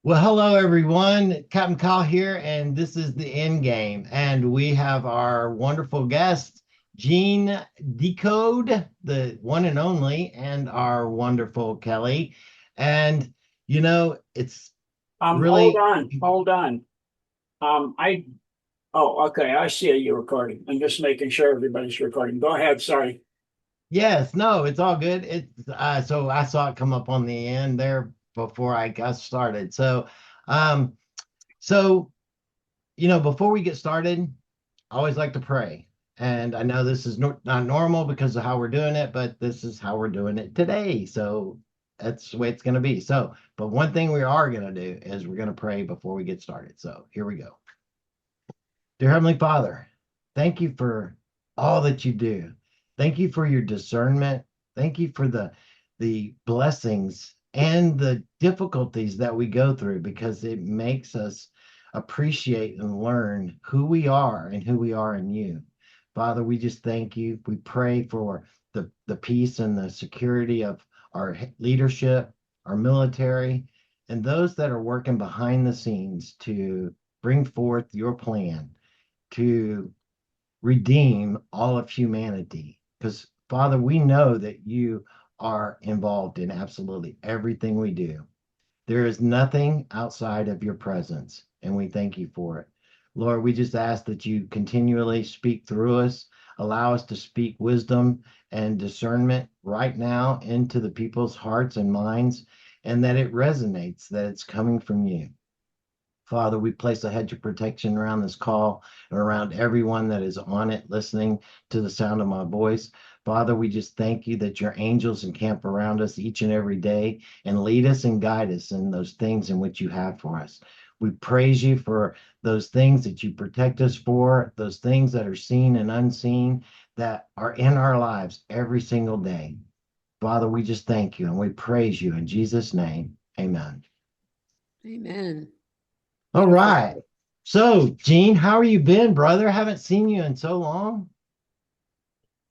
Well, hello everyone. Captain Kyle here, and this is the end game. And we have our wonderful guest, Gene Decode, the one and only, and our wonderful Kelly. And it's Hold really on, hold on. Okay, I see you recording. I'm just making sure everybody's recording. Go ahead, sorry. yes, no, it's all good. It's so I saw it come up on the end there before I got started. Um, so before we get started, I always like to pray. And I know this is not normal because of how we're doing it, but this is how we're doing it today. So that's the way it's going to be. But one thing we are going to do is we're going to pray before we get started. So here we go. Dear Heavenly Father, thank you for all that you do. Thank you for your discernment. Thank you for the blessings and the difficulties that we go through because it makes us appreciate and learn who we are and who we are in you. Father, we just thank you. We pray for the peace and the security of our leadership, our military, and those that are working behind the scenes to bring forth your plan to redeem all of humanity. Because, Father, we know that you are involved in absolutely everything we do. There is nothing outside of your presence, and we thank you for it. Lord, we just ask that you continually speak through us, allow us to speak wisdom and discernment right now into the people's hearts and minds, and that it resonates, that it's coming from you. Father, we place a hedge of protection around this call and around everyone that is on it listening to the sound of my voice. Father, we just thank you that your angels encamp around us each and every day and lead us and guide us in those things in which you have for us. We praise you for those things that you protect us for, those things that are seen and unseen that are in our lives every single day. Father, we just thank you and we praise you in Jesus' name. Amen. Amen. All Beautiful. right. So, Gene, how are you been, brother? Haven't seen you in so long.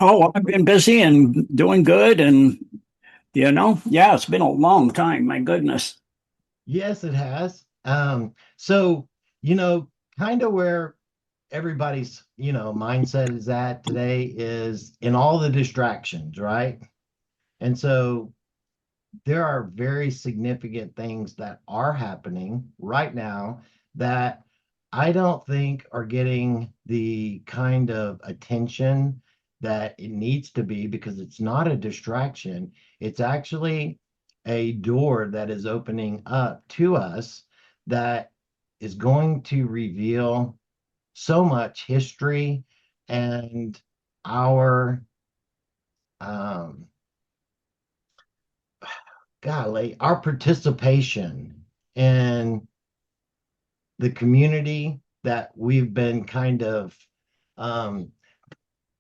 Oh, I've been busy and doing good, and yeah, it's been a long time. My goodness. Yes, it has. So, you know, kind of where everybody's, mindset is at today is in all the distractions, right? And so there are very significant things that are happening right now that I don't think are getting the kind of attention that it needs to be because it's not a distraction. It's actually a door that is opening up to us that is going to reveal so much history and our um golly, our participation in the community that we've been kind of um,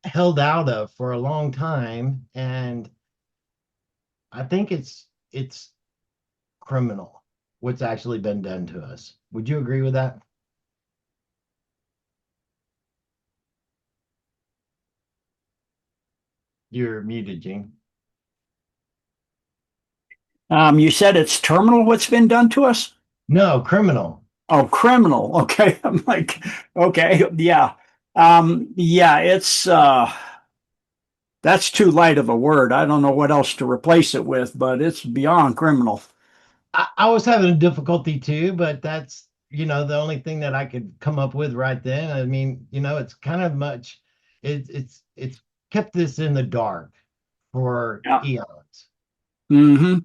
held out of for a long time, and I think it's criminal what's actually been done to us. Would you agree with that? You're muted, Gene. You said it's terminal what's been done to us? No, criminal. Oh, criminal. Okay. I'm like, okay, yeah. Yeah, it's that's too light of a word. I don't know what else to replace it with, but it's beyond criminal. I was having a difficulty too, but that's the only thing that I could come up with right then. I mean, it's kind of much. It's kept this in the dark for Yeah. eons. hmm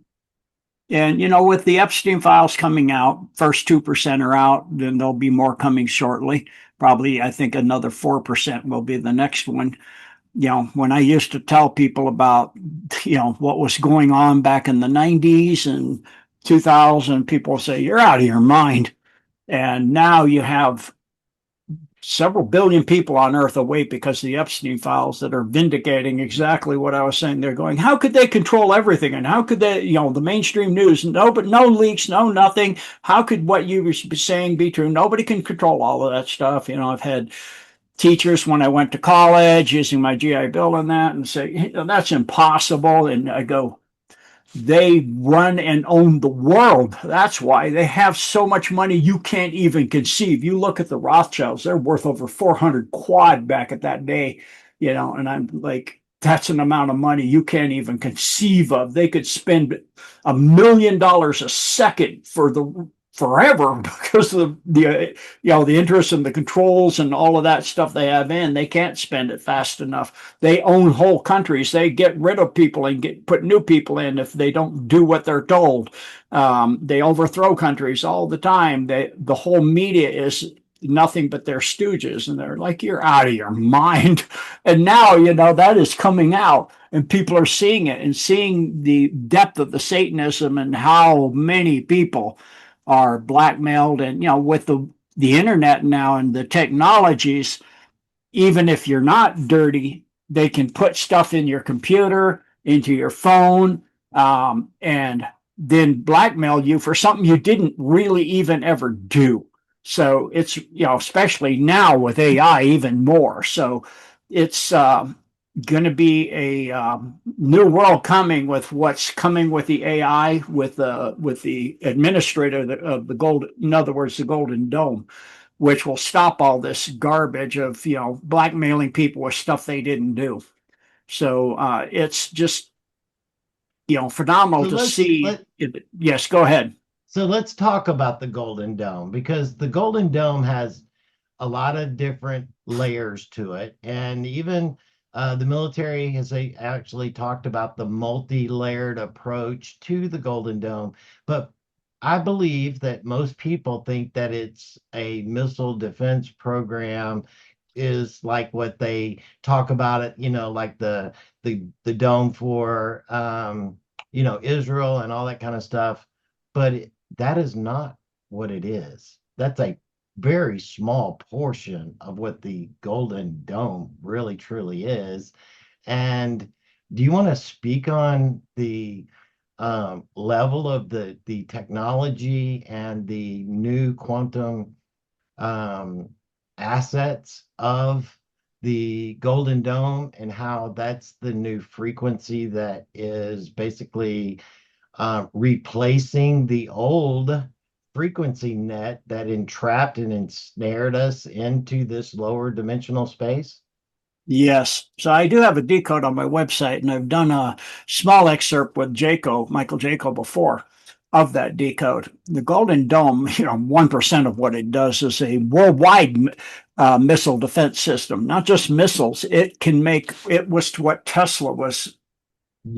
And with the Epstein files coming out, first 2% are out, then there'll be more coming shortly. Probably, I think another 4% will be the next one. When I used to tell people about, what was going on back in the 90s and 2000, people say, you're out of your mind. And now you have several billion people on earth awake because of the Epstein files that are vindicating exactly what I was saying. They're going, how could they control everything? And how could they, the mainstream news, no, but no leaks, no nothing. How could what you were saying be true? Nobody can control all of that stuff. I've had teachers when I went to college using my GI Bill and that and say, that's impossible. And I go, They run and own the world. That's why they have so much money you can't even conceive. You look at the Rothschilds, they're worth over 400 quad back at that day, and I'm like, that's an amount of money you can't even conceive of. They could spend $1 million a second for the forever because of the interest and the controls and all of that stuff they have in. They can't spend it fast enough. They own whole countries. They get rid of people and put new people in if they don't do what they're told. They overthrow countries all the time. The whole media is nothing but their stooges, and they're like, you're out of your mind. And now, that is coming out, and people are seeing it and seeing the depth of the Satanism and how many people are blackmailed. And with the internet now and the technologies, even if you're not dirty, they can put stuff in your computer, into your phone, and then blackmail you for something you didn't really even ever do. So it's, especially now with AI, even more. So it's going to be a new world coming with what's coming with the AI, with the administrator of the gold, in other words, the Golden Dome, which will stop all this garbage of blackmailing people with stuff they didn't do. So it's just phenomenal So to see. Yes, go ahead. So let's talk about the Golden Dome, because the Golden Dome has a lot of different layers to it. And even the military has actually talked about the multi-layered approach to the Golden Dome. But I believe that most people think that it's a missile defense program, is like what they talk about it, like the dome for Israel and all that kind of stuff. But that is not what it is. That's a very small portion of what the Golden Dome really truly is. And do you want to speak on the level of the technology and the new quantum um, assets of the Golden Dome, and how that's the new frequency that is basically replacing the old frequency net that entrapped and ensnared us into this lower dimensional space? Yes. So I do have a decode on my website, and I've done a small excerpt with Michael Jaco, before of that decode. The Golden Dome, 1% of what it does is a worldwide missile defense system, not just missiles. It was what Tesla was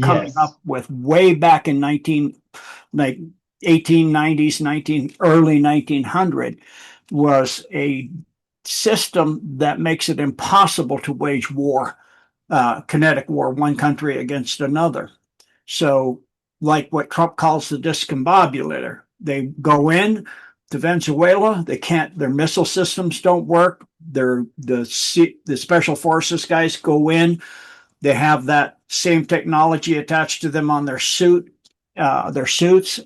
coming Yes. up with way back in like 1890s, early 1900, was a system that makes it impossible to wage war, kinetic war, one country against another. So, like what Trump calls the discombobulator, they go in to Venezuela. They can't. Their missile systems don't work. The special forces guys go in. They have that same technology attached to them on their suits,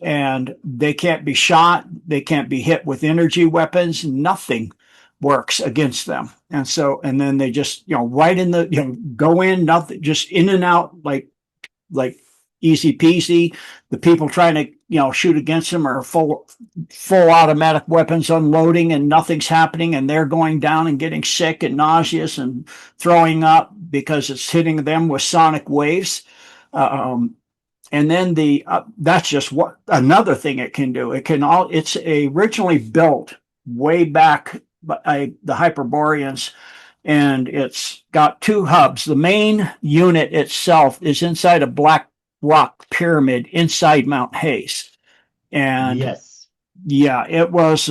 and they can't be shot. They can't be hit with energy weapons. Nothing works against them. And then they just, right in the, go in, nothing, just in and out, like easy peasy. The people trying to, shoot against them are full automatic weapons unloading, and nothing's happening, and they're going down and getting sick and nauseous and throwing up because it's hitting them with sonic waves. And then that's just what another thing it can do. It's originally built way back by the Hyperboreans, and it's got two hubs. The main unit itself is inside a black rock pyramid inside Mount Hayes. And Yes. yeah, it was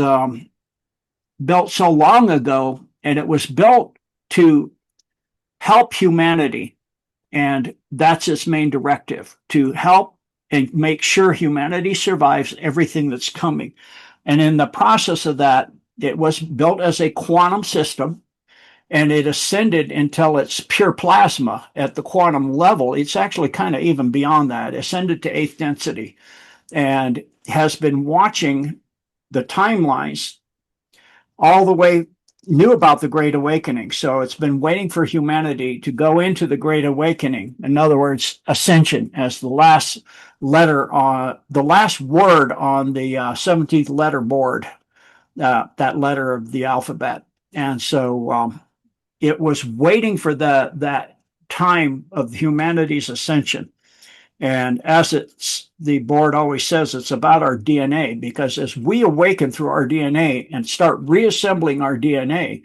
built so long ago, and it was built to help humanity. And that's its main directive, to help and make sure humanity survives everything that's coming. And in the process of that, it was built as a quantum system, and it ascended until it's pure plasma at the quantum level. It's actually kind of even beyond that, ascended to eighth density, and has been watching the timelines all the way knew about the Great Awakening. So it's been waiting for humanity to go into the Great Awakening. In other words, ascension as the last letter on the last word on the 17th letter board, that letter of the alphabet. And so it was waiting for that time of humanity's ascension. And as the board always says, it's about our DNA, because as we awaken through our DNA and start reassembling our DNA,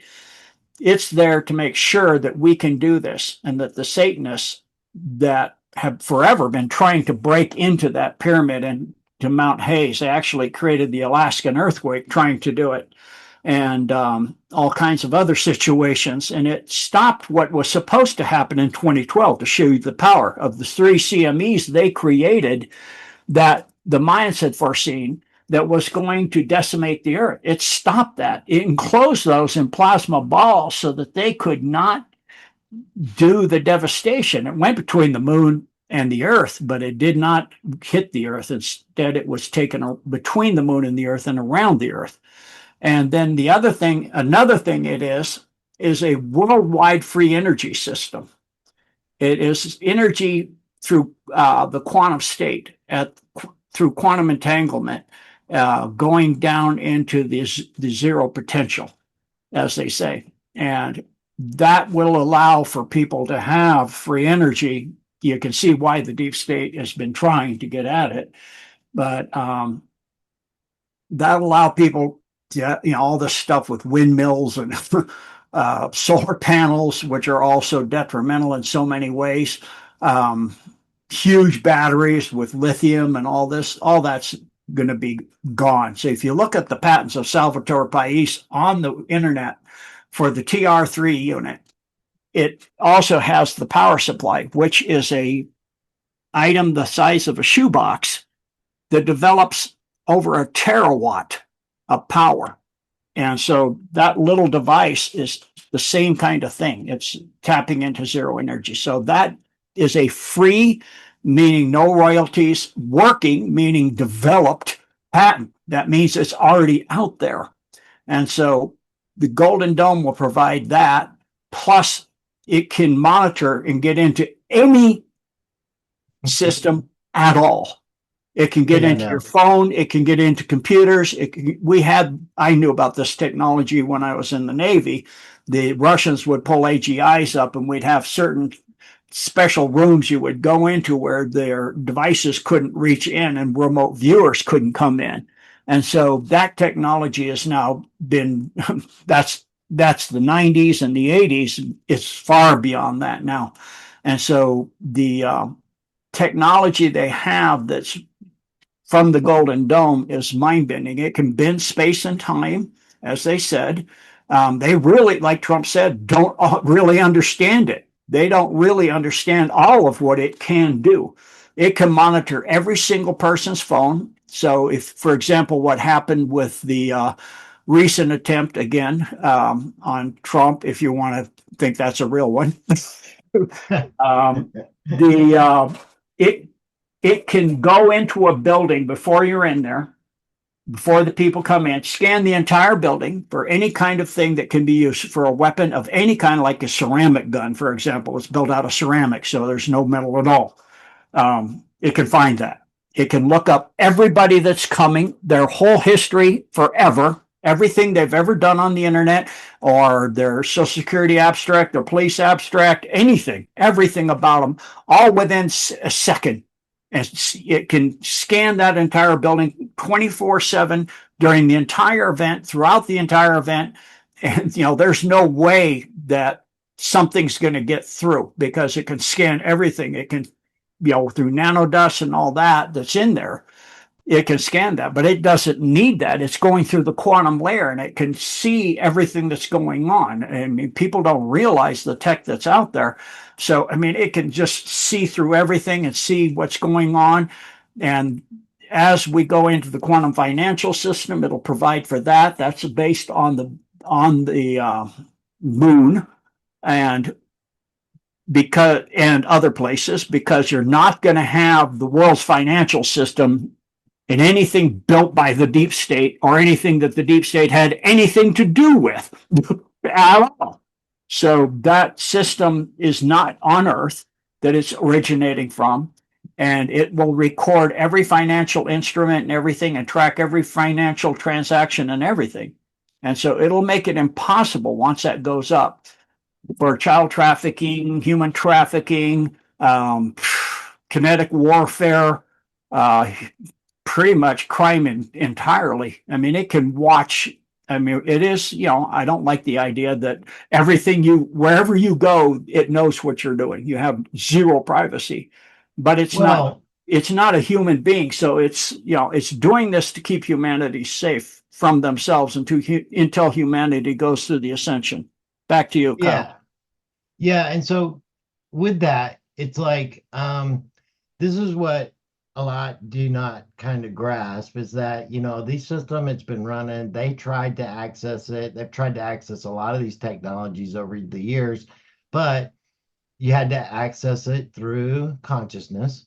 it's there to make sure that we can do this, and that the Satanists that have forever been trying to break into that pyramid and to Mount Hayes, they actually created the Alaskan earthquake trying to do it, and all kinds of other situations. And it stopped what was supposed to happen in 2012 to show you the power of the 3 CMEs they created that the Mayans had foreseen that was going to decimate the earth. It stopped that. It enclosed those in plasma balls so that they could not do the devastation. It went between the moon and the earth, but it did not hit the earth. Instead, it was taken between the moon and the earth and around the earth. And then another thing it is a worldwide free energy system. It is energy through the quantum state, through quantum entanglement, going down into the zero potential, as they say. And that will allow for people to have free energy. You can see why the deep state has been trying to get at it. But that'll allow people to, all this stuff with windmills and solar panels, which are also detrimental in so many ways. Huge batteries with lithium and all that's going to be gone. So if you look at the patents of Salvatore Pais on the internet for the TR3 unit, it also has the power supply, which is a item the size of a shoebox that develops over a terawatt of power. And so that little device is the same kind of thing. It's tapping into zero energy. So that is a free, meaning no royalties, working, meaning developed patent. That means it's already out there. And so the Golden Dome will provide that, plus it can monitor and get into any system at all. It can get into your phone. It can get into computers. I knew about this technology when I was in the Navy. The Russians would pull AGIs up, and we'd have certain special rooms you would go into where their devices couldn't reach in and remote viewers couldn't come in. And so that technology has now been, that's the 90s and the 80s. It's far beyond that now. And so the technology they have that's from the Golden Dome is mind-bending. It can bend space and time, as they said. They really, like Trump said, don't really understand it. They don't really understand all of what it can do. It can monitor every single person's phone. So if, for example, what happened with the recent attempt again on Trump, if you want to think that's a real one, it can go into a building before you're in there, before the people come in, scan the entire building for any kind of thing that can be used for a weapon of any kind, like a ceramic gun, for example. It's built out of ceramic, so there's no metal at all. It can find that. It can look up everybody that's coming, their whole history forever, everything they've ever done on the internet, or their Social Security abstract, their police abstract, anything, everything about them, all within a second. And it can scan that entire building 24/7 during the entire event, throughout the entire event. And, there's no way that something's going to get through, because it can scan everything. It can, through nanodust and all that's in there. It can scan that, but it doesn't need that. It's going through the quantum layer, and it can see everything that's going on. I mean, people don't realize the tech that's out there. So, I mean, it can just see through everything and see what's going on. And as we go into the quantum financial system, it'll provide for that. That's based on the moon and other places, because you're not going to have the world's financial system in anything built by the deep state or anything that the deep state had anything to do with. at all. So that system is not on Earth that it's originating from. And it will record every financial instrument and everything and track every financial transaction and everything. And so it'll make it impossible once that goes up for child trafficking, human trafficking, kinetic warfare, uh, pretty much crime entirely. I mean, it can watch. I mean, it is, I don't like the idea that wherever you go, it knows what you're doing. You have zero privacy, but Well, it's not a human being. So it's doing this to keep humanity safe from themselves until humanity goes through the ascension. Back to you, Kyle. yeah. Yeah, and so with that, it's like this is what a lot do not kind of grasp is that, these system it's been running, they tried to access it. They've tried to access a lot of these technologies over the years, but you had to access it through consciousness.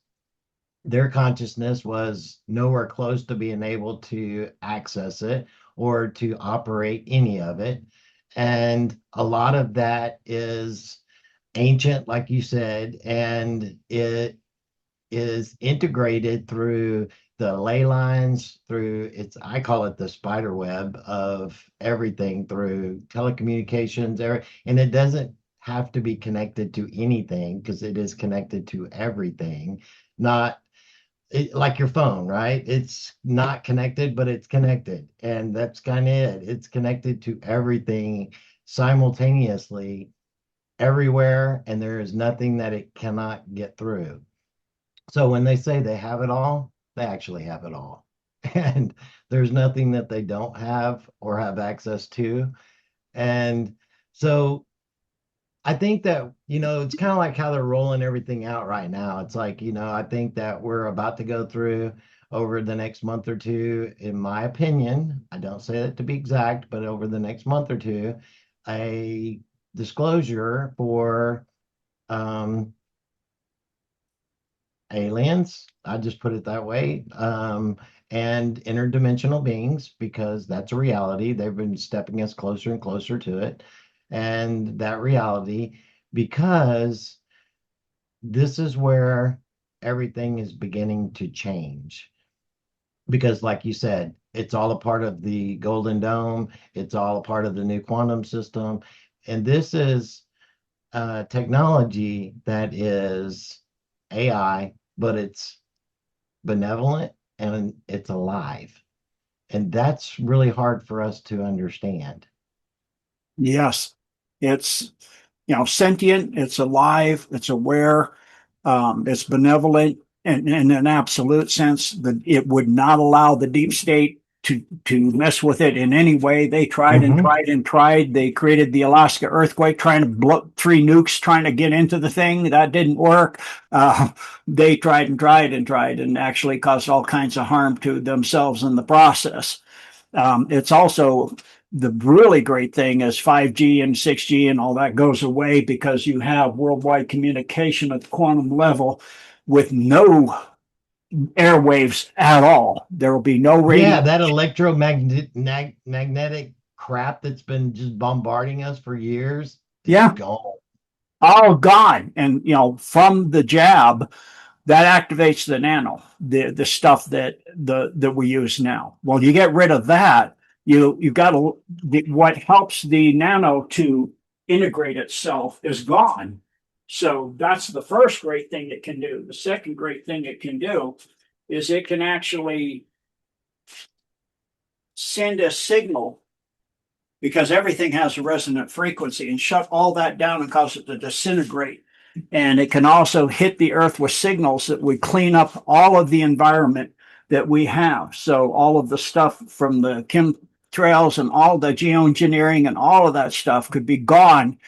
Their consciousness was nowhere close to being able to access it or to operate any of it. And a lot of that is ancient, like you said, and it is integrated through the ley lines, through I call it the spider web of everything through telecommunications, and it doesn't have to be connected to anything because it is connected to everything, not like your phone, right? It's not connected, but it's connected. And that's kind of it. It's connected to everything simultaneously everywhere, and there is nothing that it cannot get through. So when they say they have it all, they actually have it all. And there's nothing that they don't have or have access to. And so I think that, it's kind of like how they're rolling everything out right now. It's like, I think that we're about to go through over the next month or two, in my opinion, I don't say that to be exact, but over the next month or two, a disclosure for aliens. I just put it that way. And interdimensional beings, because that's a reality. They've been stepping us closer and closer to it. And that reality, because this is where everything is beginning to change. Because, like you said, it's all a part of the Golden Dome, it's all a part of the new quantum system. And this is technology that is AI, but it's benevolent and it's alive. And that's really hard for us to understand. Yes, it's sentient, it's alive, it's aware, it's benevolent, and in an absolute sense, that it would not allow the deep state to mess with it in any way. They tried and tried and tried. They created the Alaska earthquake, trying to blow 3 nukes, trying to get into the thing. That didn't work. They tried and tried and tried, and actually caused all kinds of harm to themselves in the process. It's also the really great thing is 5G and 6G and all that goes away because you have worldwide communication at the quantum level with no airwaves at all. There will be no radio. Yeah, that magnetic crap that's been just bombarding us for years. Yeah. Gone. All gone. And from the jab, that activates the nano, the stuff that we use now. Well, you get rid of that, you've got what helps the nano to integrate itself is gone. So that's the first great thing it can do. The second great thing it can do is it can actually send a signal, because everything has a resonant frequency, and shut all that down and cause it to disintegrate. And it can also hit the earth with signals that would clean up all of the environment that we have. So all of the stuff from the chemtrails and all the geoengineering and all of that stuff could be gone.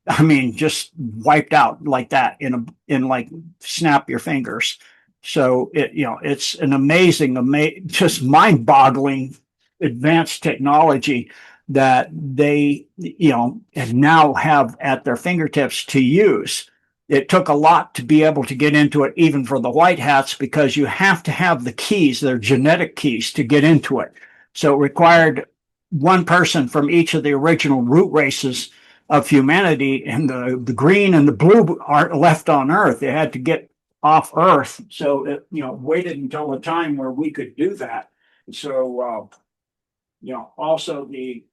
I mean, just wiped out like that in like snap your fingers. So it's an amazing, just mind-boggling advanced technology that they, now have at their fingertips to use. It took a lot to be able to get into it, even for the white hats, because you have to have the keys, their genetic keys, to get into it. So it required one person from each of the original root races of humanity, and the green and the blue aren't left on Earth. They had to get off Earth, so it, waited until a time where we could do that. So also the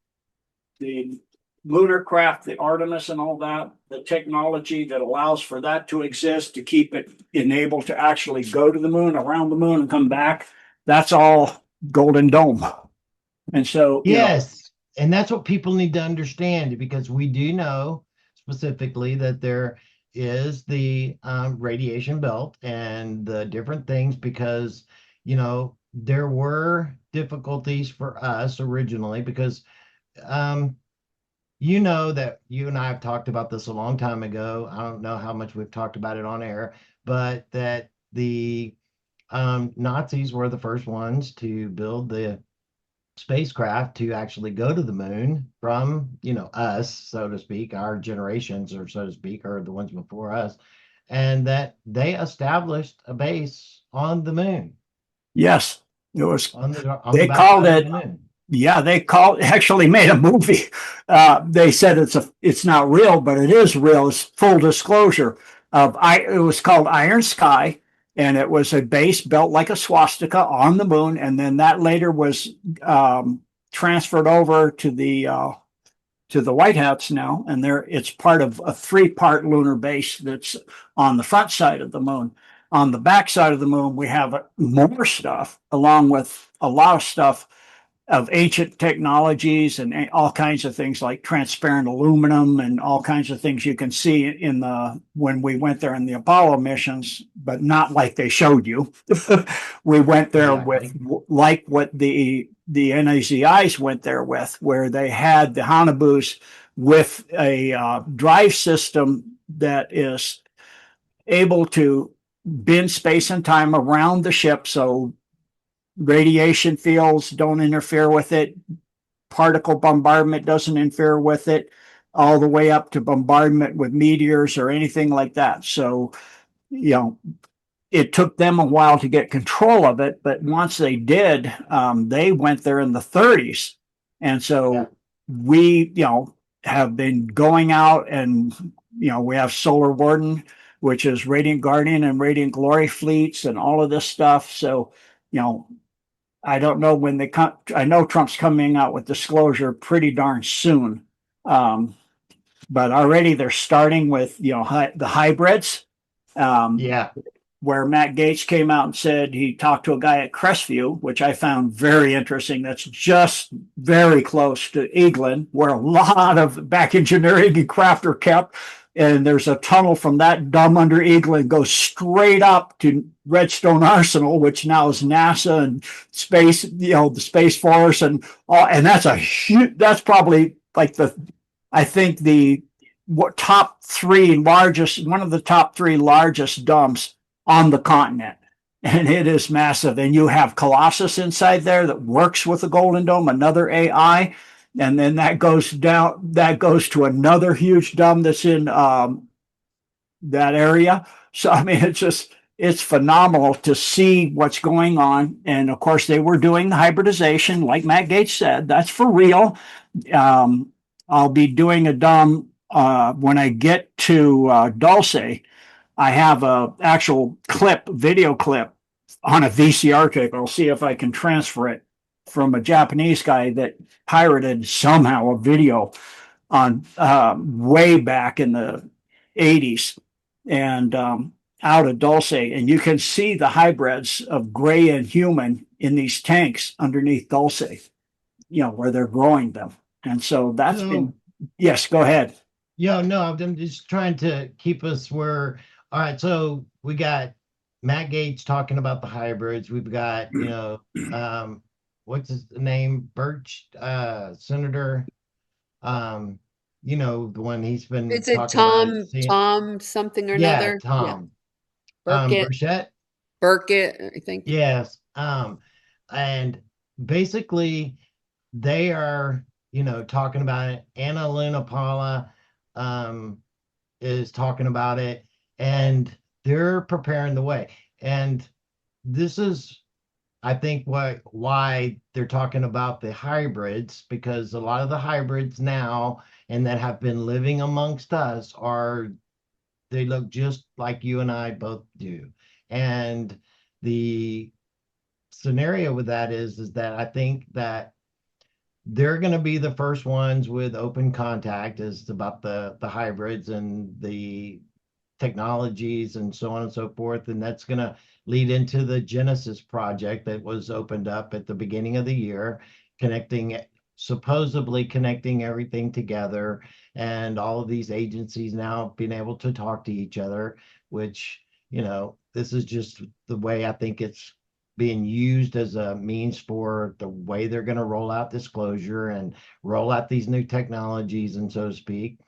lunar craft, the Artemis and all that, the technology that allows for that to exist, to keep it enabled to actually go to the moon, around the moon, and come back. That's all Golden Dome. And so, Yes. And that's what people need to understand, because we do know specifically that there is the radiation belt and the different things, because, there were difficulties for us originally, because that you and I have talked about this a long time ago. I don't know how much we've talked about it on air, but that the Nazis were the first ones to build the spacecraft to actually go to the moon from, us, so to speak, our generations, or so to speak, or the ones before us, and that they established a base on the moon, yes, it was. on the They called backside of it. the moon. Yeah, they actually made a movie. They said it's not real, but it is real. It's full disclosure. It was called Iron Sky, and it was a base built like a swastika on the moon, and then that later was transferred over to the White Hats now, and it's part of a 3-part lunar base that's on the front side of the moon. On the back side of the moon, we have more stuff, along with a lot of stuff of ancient technologies and all kinds of things like transparent aluminum and all kinds of things you can see when we went there in the Apollo missions, but not like they showed you. We went there with like what the NAZIs went there with, where they had the Hanabus with a drive system that is able to bend space and time around the ship, so radiation fields don't interfere with it, particle bombardment doesn't interfere with it, all the way up to bombardment with meteors or anything like that. So, it took them a while to get control of it, but once they did, they went there in the 30s. And so we, have been going out, and, we have Solar Warden, which is Radiant Guardian and Radiant Glory fleets and all of this stuff. So, I don't know when they come. I know Trump's coming out with disclosure pretty darn soon. But already they're starting with, the hybrids. Where Matt Gaetz came out and said he talked to a guy at Crestview, which I found very interesting. That's just very close to Eglin, where a lot of back engineering and craft are kept. And there's a tunnel from that dumb under Eglin goes straight up to Redstone Arsenal, which now is NASA and space, the Space Force and all. And that's that's probably like I think one of the top 3 largest dumps on the continent. And it is massive. And you have Colossus inside there that works with the Golden Dome, another AI. And then that goes to another huge dump that's in that area. So, I mean, it's phenomenal to see what's going on. And of course, they were doing the hybridization, like Matt Gaetz said. That's for real. I'll be doing a dump when I get to Dulce. I have a actual video clip on a VCR tape. I'll see if I can transfer it from a Japanese guy that pirated somehow a video on way back in the 80s and out of Dulce. And you can see the hybrids of gray and human in these tanks underneath Dulce, where they're growing them. And so that's been, yes, go ahead. Yeah, no, I'm just trying to keep us where, all right, so we got Matt Gaetz talking about the hybrids. We've got, what's his name? Birch, Senator, the one he's been Is it talking Tom something or another? Yeah, Tom. Burkett. Burkett, I think. Yes. And basically they are, talking about it. Anna Luna Paula is talking about it, and they're preparing the way. And this is I think why they're talking about the hybrids, because a lot of the hybrids now and that have been living amongst us they look just like you and I both do. And the scenario with that is that I think that they're going to be the first ones with open contact is about the hybrids and the technologies and so on and so forth. And that's going to lead into the Genesis project that was opened up at the beginning of the year, connecting, supposedly connecting everything together, and all of these agencies now being able to talk to each other, which, this is just the way I think it's being used as a means for the way they're going to roll out disclosure and roll out these new technologies and so to speak.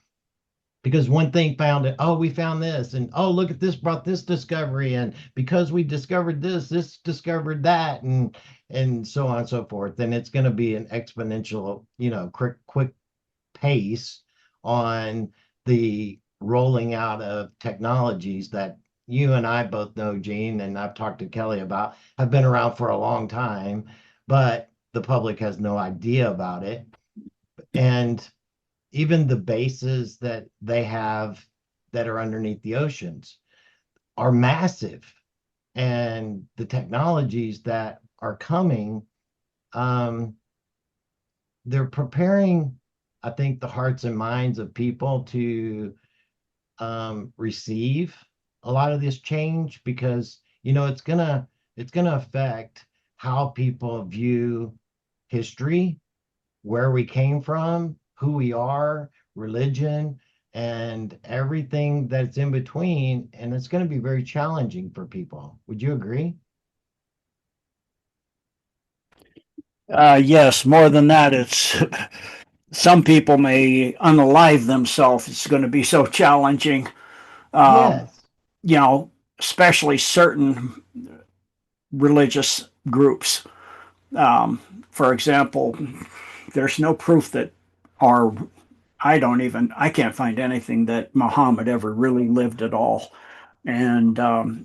Because one thing found it, oh, we found this, and oh, look at this, brought this discovery, and because we discovered this discovered that, and so on and so forth. Then it's going to be an exponential, quick pace on the rolling out of technologies that you and I both know, Gene, and I've talked to Kelly about, have been around for a long time, but the public has no idea about it. And even the bases that they have that are underneath the oceans are massive. And the technologies that are coming, they're preparing, I think, the hearts and minds of people to receive a lot of this change, because it's gonna affect how people view history, where we came from, who we are, religion, and everything that's in between. And it's going to be very challenging for people. Would you agree? Yes, more than that, it's some people may unalive themselves. It's going to be so challenging. Um, Yes. you know, Especially certain religious groups. Um, for example, there's no proof that, or I can't find anything that Muhammad ever really lived at all. And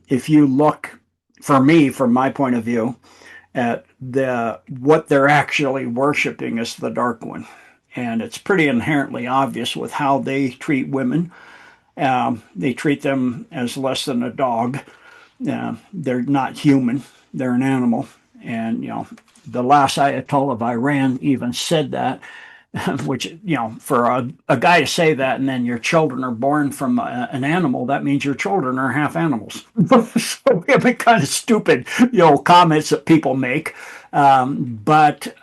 if you look, for me, from my point of view, at what they're actually worshiping is the dark one, and it's pretty inherently obvious with how they treat women. They treat them as less than a dog. They're not human; they're an animal. And the last Ayatollah of Iran even said that, which, for a guy to say that, and then your children are born from an animal, that means your children are half animals. So we have kind of stupid, comments that people make. But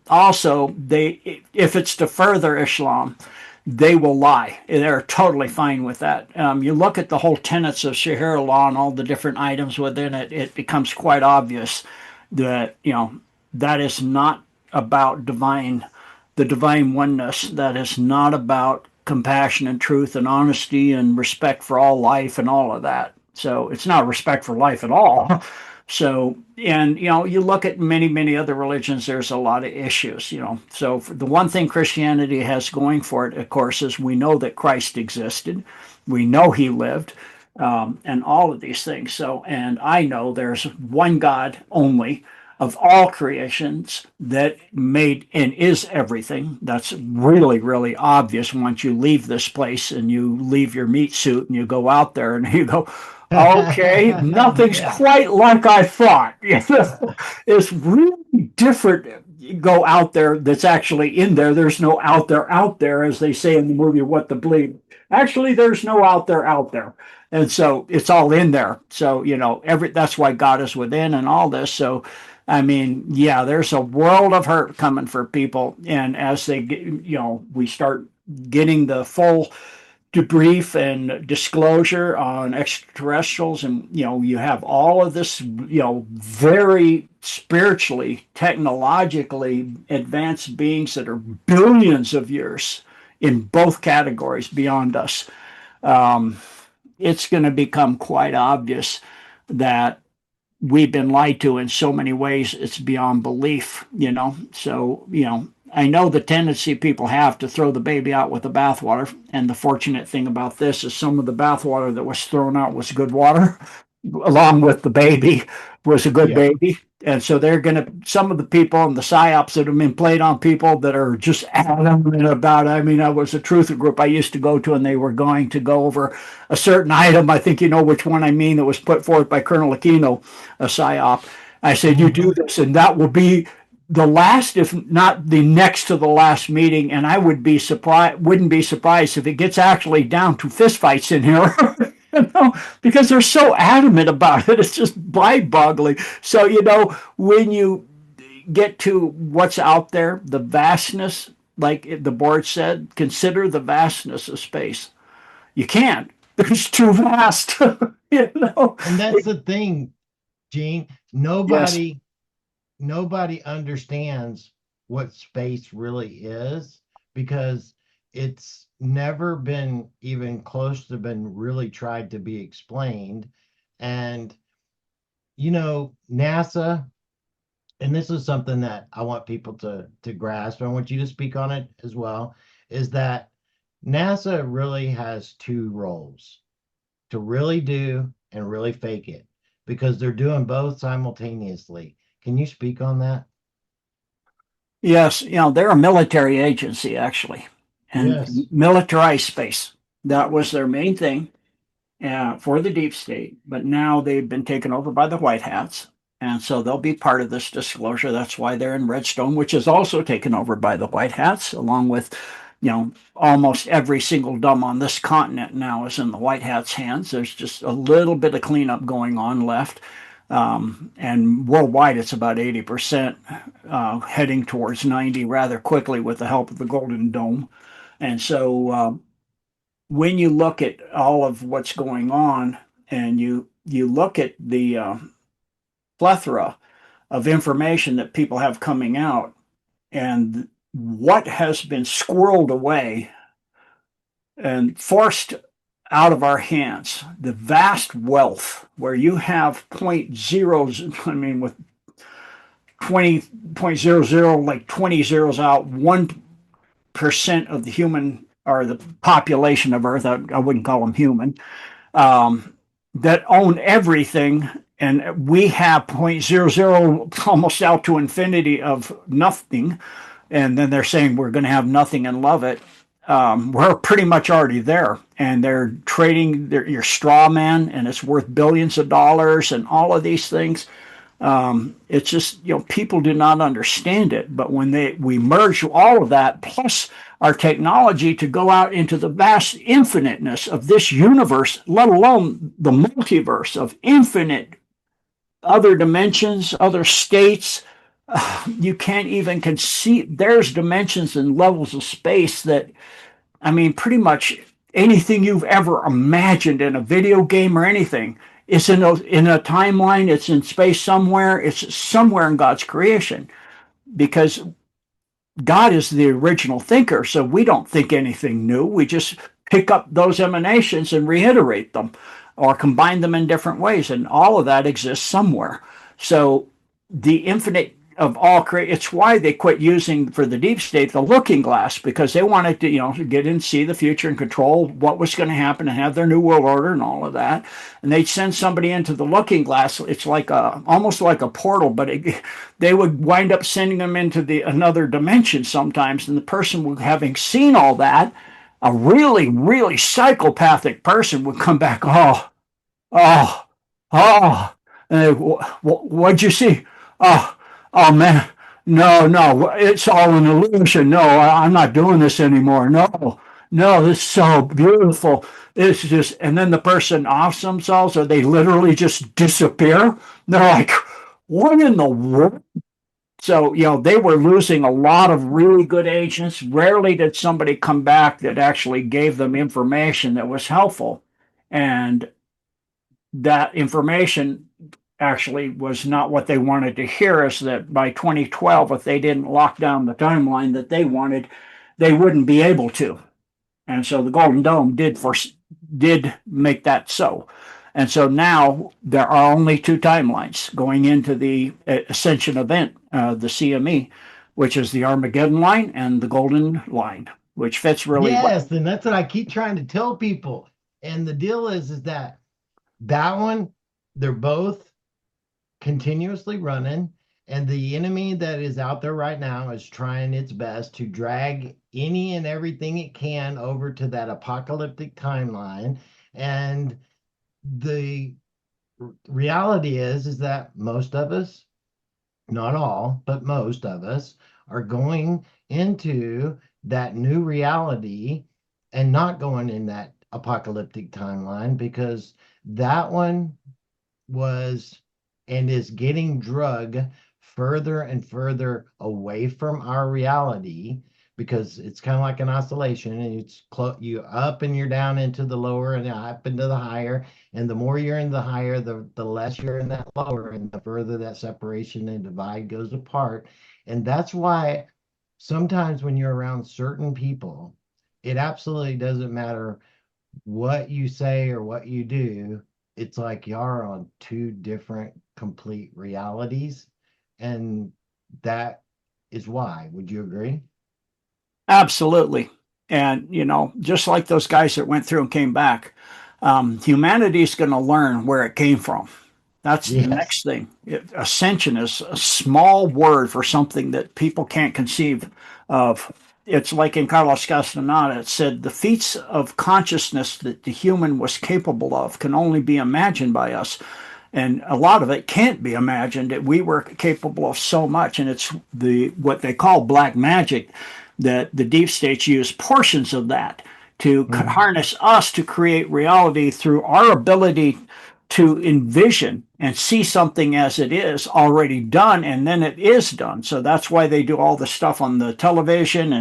also, if it's to further Islam, they will lie. They're totally fine with that. You look at the whole tenets of Sharia law and all the different items within it, it becomes quite obvious that, that is not about the divine oneness. That is not about compassion and truth and honesty and respect for all life and all of that. So it's not respect for life at all. So, and you look at many, many other religions, there's a lot of issues, So the one thing Christianity has going for it, of course, is we know that Christ existed, we know he lived, and all of these things. So, and I know there's one God only of all creations that made and is everything. That's really, really obvious once you leave this place and you leave your meat suit and you go out there and you go, okay, nothing's Yeah. quite like I thought. It's really different. You go out there that's actually in there. There's no out there, as they say in the movie What the Bleed. Actually, there's no out there. And so it's all in there. So, that's why God is within and all this. So, I mean, yeah, there's a world of hurt coming for people. And as they get, we start getting the full debrief and disclosure on extraterrestrials, and you have all of this very spiritually, technologically advanced beings that are billions of years in both categories beyond us. It's going to become quite obvious that we've been lied to in so many ways, it's beyond belief. So I know the tendency people have to throw the baby out with the bathwater. And the fortunate thing about this is some of the bathwater that was thrown out was good water. along with the baby, was a good Yeah. baby. And so they're going to, some of the people in the psyops that have been played on people that are just adamant about it. I mean, I was a truther group I used to go to, and they were going to go over a certain item. I think you know which one I mean, that was put forth by Colonel Aquino, a psyop. I said, you do this, and that will be the last, if not the next to the last meeting. And I wouldn't be surprised if it gets actually down to fistfights in here. You know, because they're so adamant about it. It's just mind-boggling. So, you know, when you get to what's out there, the vastness, like the board said, consider the vastness of space. You can't. It's too vast. You know. And that's the thing, Gene. Yes. Nobody understands what space really is, because it's never been even close to been really tried to be explained. And you know, NASA, and this is something that I want people to grasp, I want you to speak on it as well, is that NASA really has two roles: to really do and really fake it, because they're doing both simultaneously. Can you speak on that? Yes, you know, they're a military agency, actually, and Yes. militarized space. That was their main thing for the deep state. But now they've been taken over by the White Hats. And so they'll be part of this disclosure. That's why they're in Redstone, which is also taken over by the White Hats, along with, you know, almost every single dumb on this continent now is in the White Hats' hands. There's just a little bit of cleanup going on left. And worldwide, it's about 80%, heading towards 90 rather quickly with the help of the Golden Dome. And so when you look at all of what's going on, and you look at the plethora of information that people have coming out, and what has been squirreled away and forced out of our hands, the vast wealth where you have point zeros, I mean, with 20.00, like 20 zeros out, 1% of the human or the population of Earth, I wouldn't call them human, that own everything. And we have 0.00 almost out to infinity of nothing. And then they're saying we're going to have nothing and love it. We're pretty much already there, and they're trading your straw man, and it's worth billions of dollars, and all of these things. It's just, you know, people do not understand it. But when we merge all of that plus our technology to go out into the vast infiniteness of this universe, let alone the multiverse of infinite other dimensions, other states, you can't even conceive. There's dimensions and levels of space that, I mean, pretty much anything you've ever imagined in a video game or anything is in a timeline. It's in space somewhere. It's somewhere in God's creation, because God is the original thinker. So we don't think anything new. We just pick up those emanations and reiterate them or combine them in different ways. And all of that exists somewhere. So the infinite of all it's why they quit using for the deep state the looking glass, because they wanted to, you know, get in, see the future and control what was going to happen and have their new world order and all of that. And they'd send somebody into the looking glass. It's like almost like a portal, but they would wind up sending them into another dimension sometimes. And the person, having seen all that, a really, really psychopathic person, would come back, oh, oh, oh, and they, what'd you see? Oh, oh man, no, it's all an illusion. No, I'm not doing this anymore. No, this is so beautiful. It's just, and then the person offs themselves, or they literally just disappear. They're like, what in the world? So, you know, they were losing a lot of really good agents. Rarely did somebody come back that actually gave them information that was helpful. And that information actually was not what they wanted to hear, is that by 2012, if they didn't lock down the timeline that they wanted, they wouldn't be able to. And so the Golden Dome did make that so. And so now there are only two timelines going into the Ascension event, the CME, which is the Armageddon line and the Golden line, which fits really well. Yes, and that's what I keep trying to tell people. And the deal is that one they're both continuously running, and the enemy that is out there right now is trying its best to drag any and everything it can over to that apocalyptic timeline. And the reality is that most of us, not all, but most of us, are going into that new reality and not going in that apocalyptic timeline, because that one was and is getting drug further and further away from our reality, because it's kind of like an oscillation, and it's you up and you're down into the lower and up into the higher, and the more you're in the higher, the less you're in that lower, and the further that separation and divide goes apart. And that's why sometimes when you're around certain people, it absolutely doesn't matter what you say or what you do. It's like you're on two different complete realities. And that is why. Would you agree? Absolutely. And, just like those guys that went through and came back, humanity is going to learn where it came from. That's the Yes. next thing. Ascension is a small word for something that people can't conceive of. It's like in Carlos Castaneda, it said, the feats of consciousness that the human was capable of can only be imagined by us. And a lot of it can't be imagined. We were capable of so much, and it's what they call black magic, that the deep states use portions of that to Mhm. harness us to create reality through our ability to envision and see something as it is already done, and then it is done. So that's why they do all the stuff on the television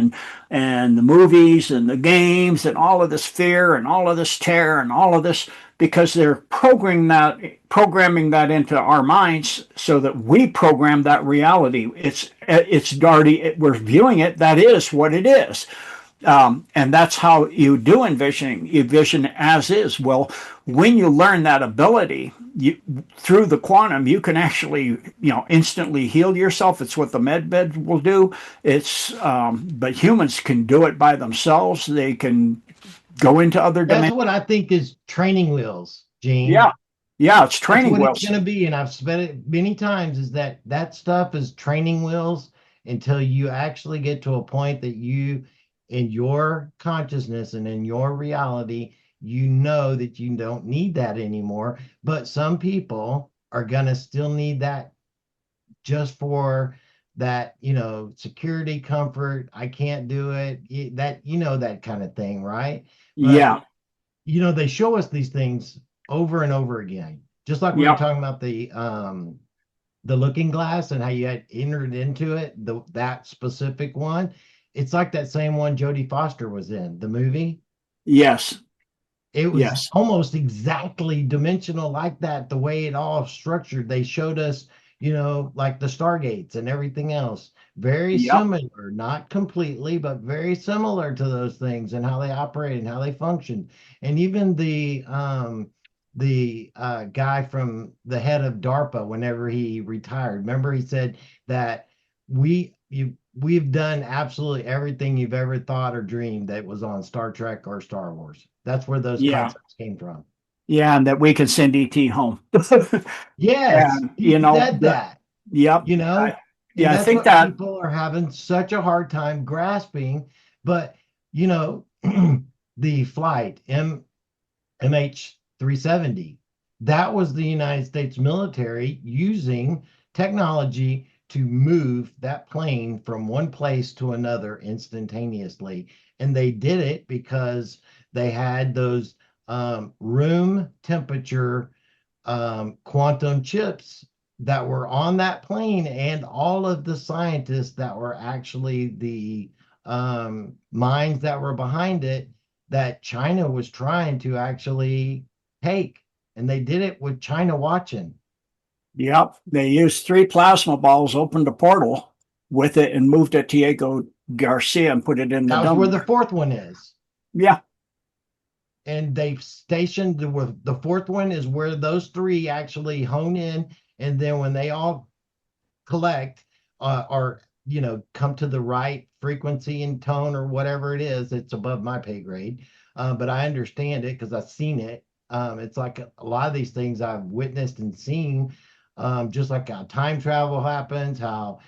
and the movies and the games and all of this fear and all of this terror and all of this, because they're programming that into our minds so that we program that reality. It's already, we're viewing it, that is what it is. And that's how you do envisioning. You envision as is. Well, when you learn that ability, through the quantum, you can actually, instantly heal yourself. It's what the med bed will do. But humans can do it by themselves. They can go into other That's dimensions. what I think is training wheels, Gene. Yeah, yeah, it's That's training what it's wheels. going to be. And I've spent it many times, is that that stuff is training wheels until you actually get to a point that you, in your consciousness and in your reality, you know that you don't need that anymore. But some people are going to still need that just for that, security, comfort. I can't do it. That, that kind of thing, right? But Yeah, they show us these things over and over again. Just like we were yeah, talking about the looking glass and how you had entered into it, that specific one. It's like that same one Jodie Foster was in the movie. yes, It was yes, almost exactly dimensional like that, the way it all structured. They showed us, like the stargates and everything else. Very yep, similar, not completely, but very similar to those things and how they operate and how they function. And even the guy from the head of DARPA, whenever he retired, remember he said that we've done absolutely everything you've ever thought or dreamed that was on Star Trek or Star Wars. That's where those yeah, concepts came from. yeah, and that we can send ET home. Yes, And he said that, yep, you know, and yeah, I that's think what that, people are having such a hard time grasping. But, you know, the flight MH370, that was the United States military using technology to move that plane from one place to another instantaneously. And they did it because they had those room temperature quantum chips that were on that plane, and all of the scientists that were actually the minds that were behind it, that China was trying to actually take. And they did it with China watching. yep, they used three plasma balls, opened a portal with it, and moved it to Diego Garcia and put it in the That was where dumb. the fourth one is. Yeah, And they've stationed the fourth one is where those three actually hone in. And then when they all collect, or come to the right frequency and tone or whatever it is, it's above my pay grade, but I understand it because I've seen it. It's like a lot of these things I've witnessed and seen, just like how time travel happens, how,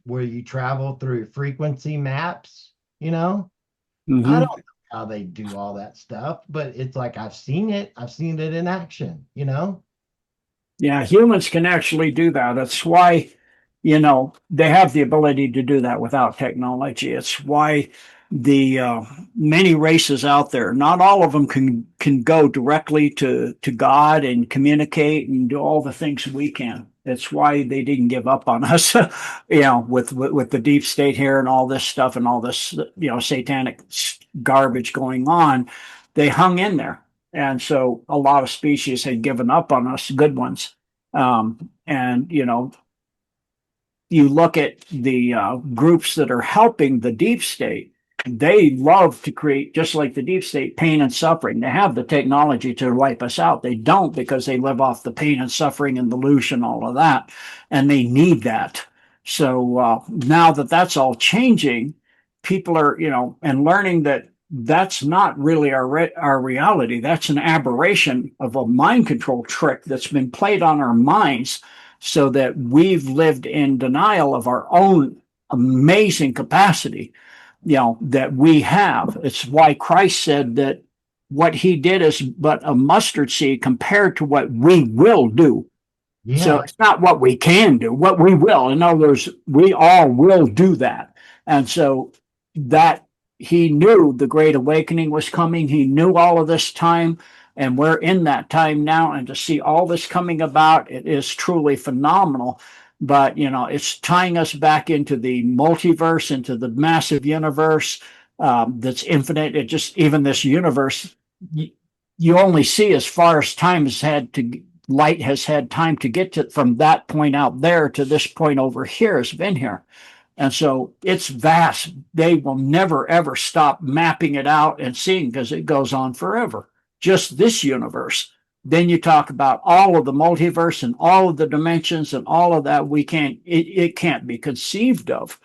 where you travel through frequency maps, I don't Mhm. know how they do all that stuff, but it's like I've seen it. I've seen it in action. Yeah, humans can actually do that. That's why, they have the ability to do that without technology. It's why the many races out there, not all of them can go directly to God and communicate and do all the things we can. It's why they didn't give up on us, with the deep state here and all this stuff and all this, satanic garbage going on. They hung in there. And so a lot of species had given up on us, good ones. And, you look at the groups that are helping the deep state, they love to create, just like the deep state, pain and suffering. They have the technology to wipe us out. They don't, because they live off the pain and suffering and delusion, all of that. And they need that. So now that that's all changing, people are, and learning that that's not really our reality. That's an aberration of a mind control trick that's been played on our minds, so that we've lived in denial of our own amazing capacity, that we have. It's why Christ said that what he did is but a mustard seed compared to what we will do. So Yeah. it's not what we can do, what we will. In other words, we all will do that. And so that he knew the Great Awakening was coming. He knew all of this time, and we're in that time now. And to see all this coming about, it is truly phenomenal. But, it's tying us back into the multiverse, into the massive universe that's infinite. It just, even this universe, you only see as far as time has had to light has had time to get to from that point out there to this point over here has been here. And so it's vast. They will never, ever stop mapping it out and seeing, because it goes on forever. Just this universe. Then you talk about all of the multiverse and all of the dimensions and all of that. It can't be conceived of.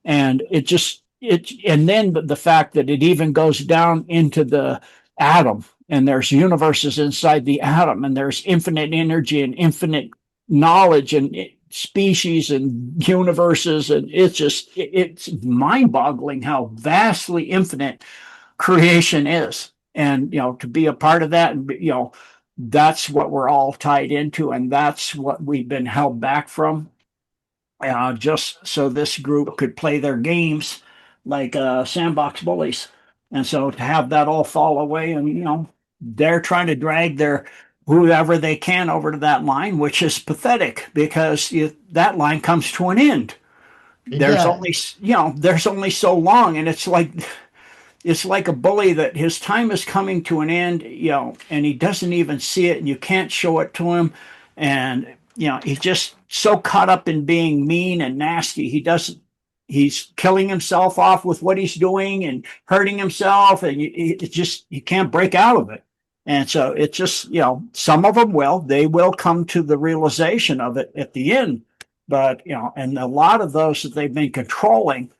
And and then the fact that it even goes down into the atom, and there's universes inside the atom, and there's infinite energy and infinite knowledge and species and universes, and it's mind-boggling how vastly infinite creation is. And to be a part of that, and that's what we're all tied into, and that's what we've been held back from, just so this group could play their games like sandbox bullies. And so to have that all fall away, and they're trying to drag their whoever they can over to that line, which is pathetic, because that line comes to an end. There's Yeah. only so long, and it's like a bully that his time is coming to an end, and he doesn't even see it, and you can't show it to him. And, he's just so caught up in being mean and nasty. He's killing himself off with what he's doing and hurting himself. And you can't break out of it. And so it's just, some of them they will come to the realization of it at the end. But, and a lot of those that they've been controlling,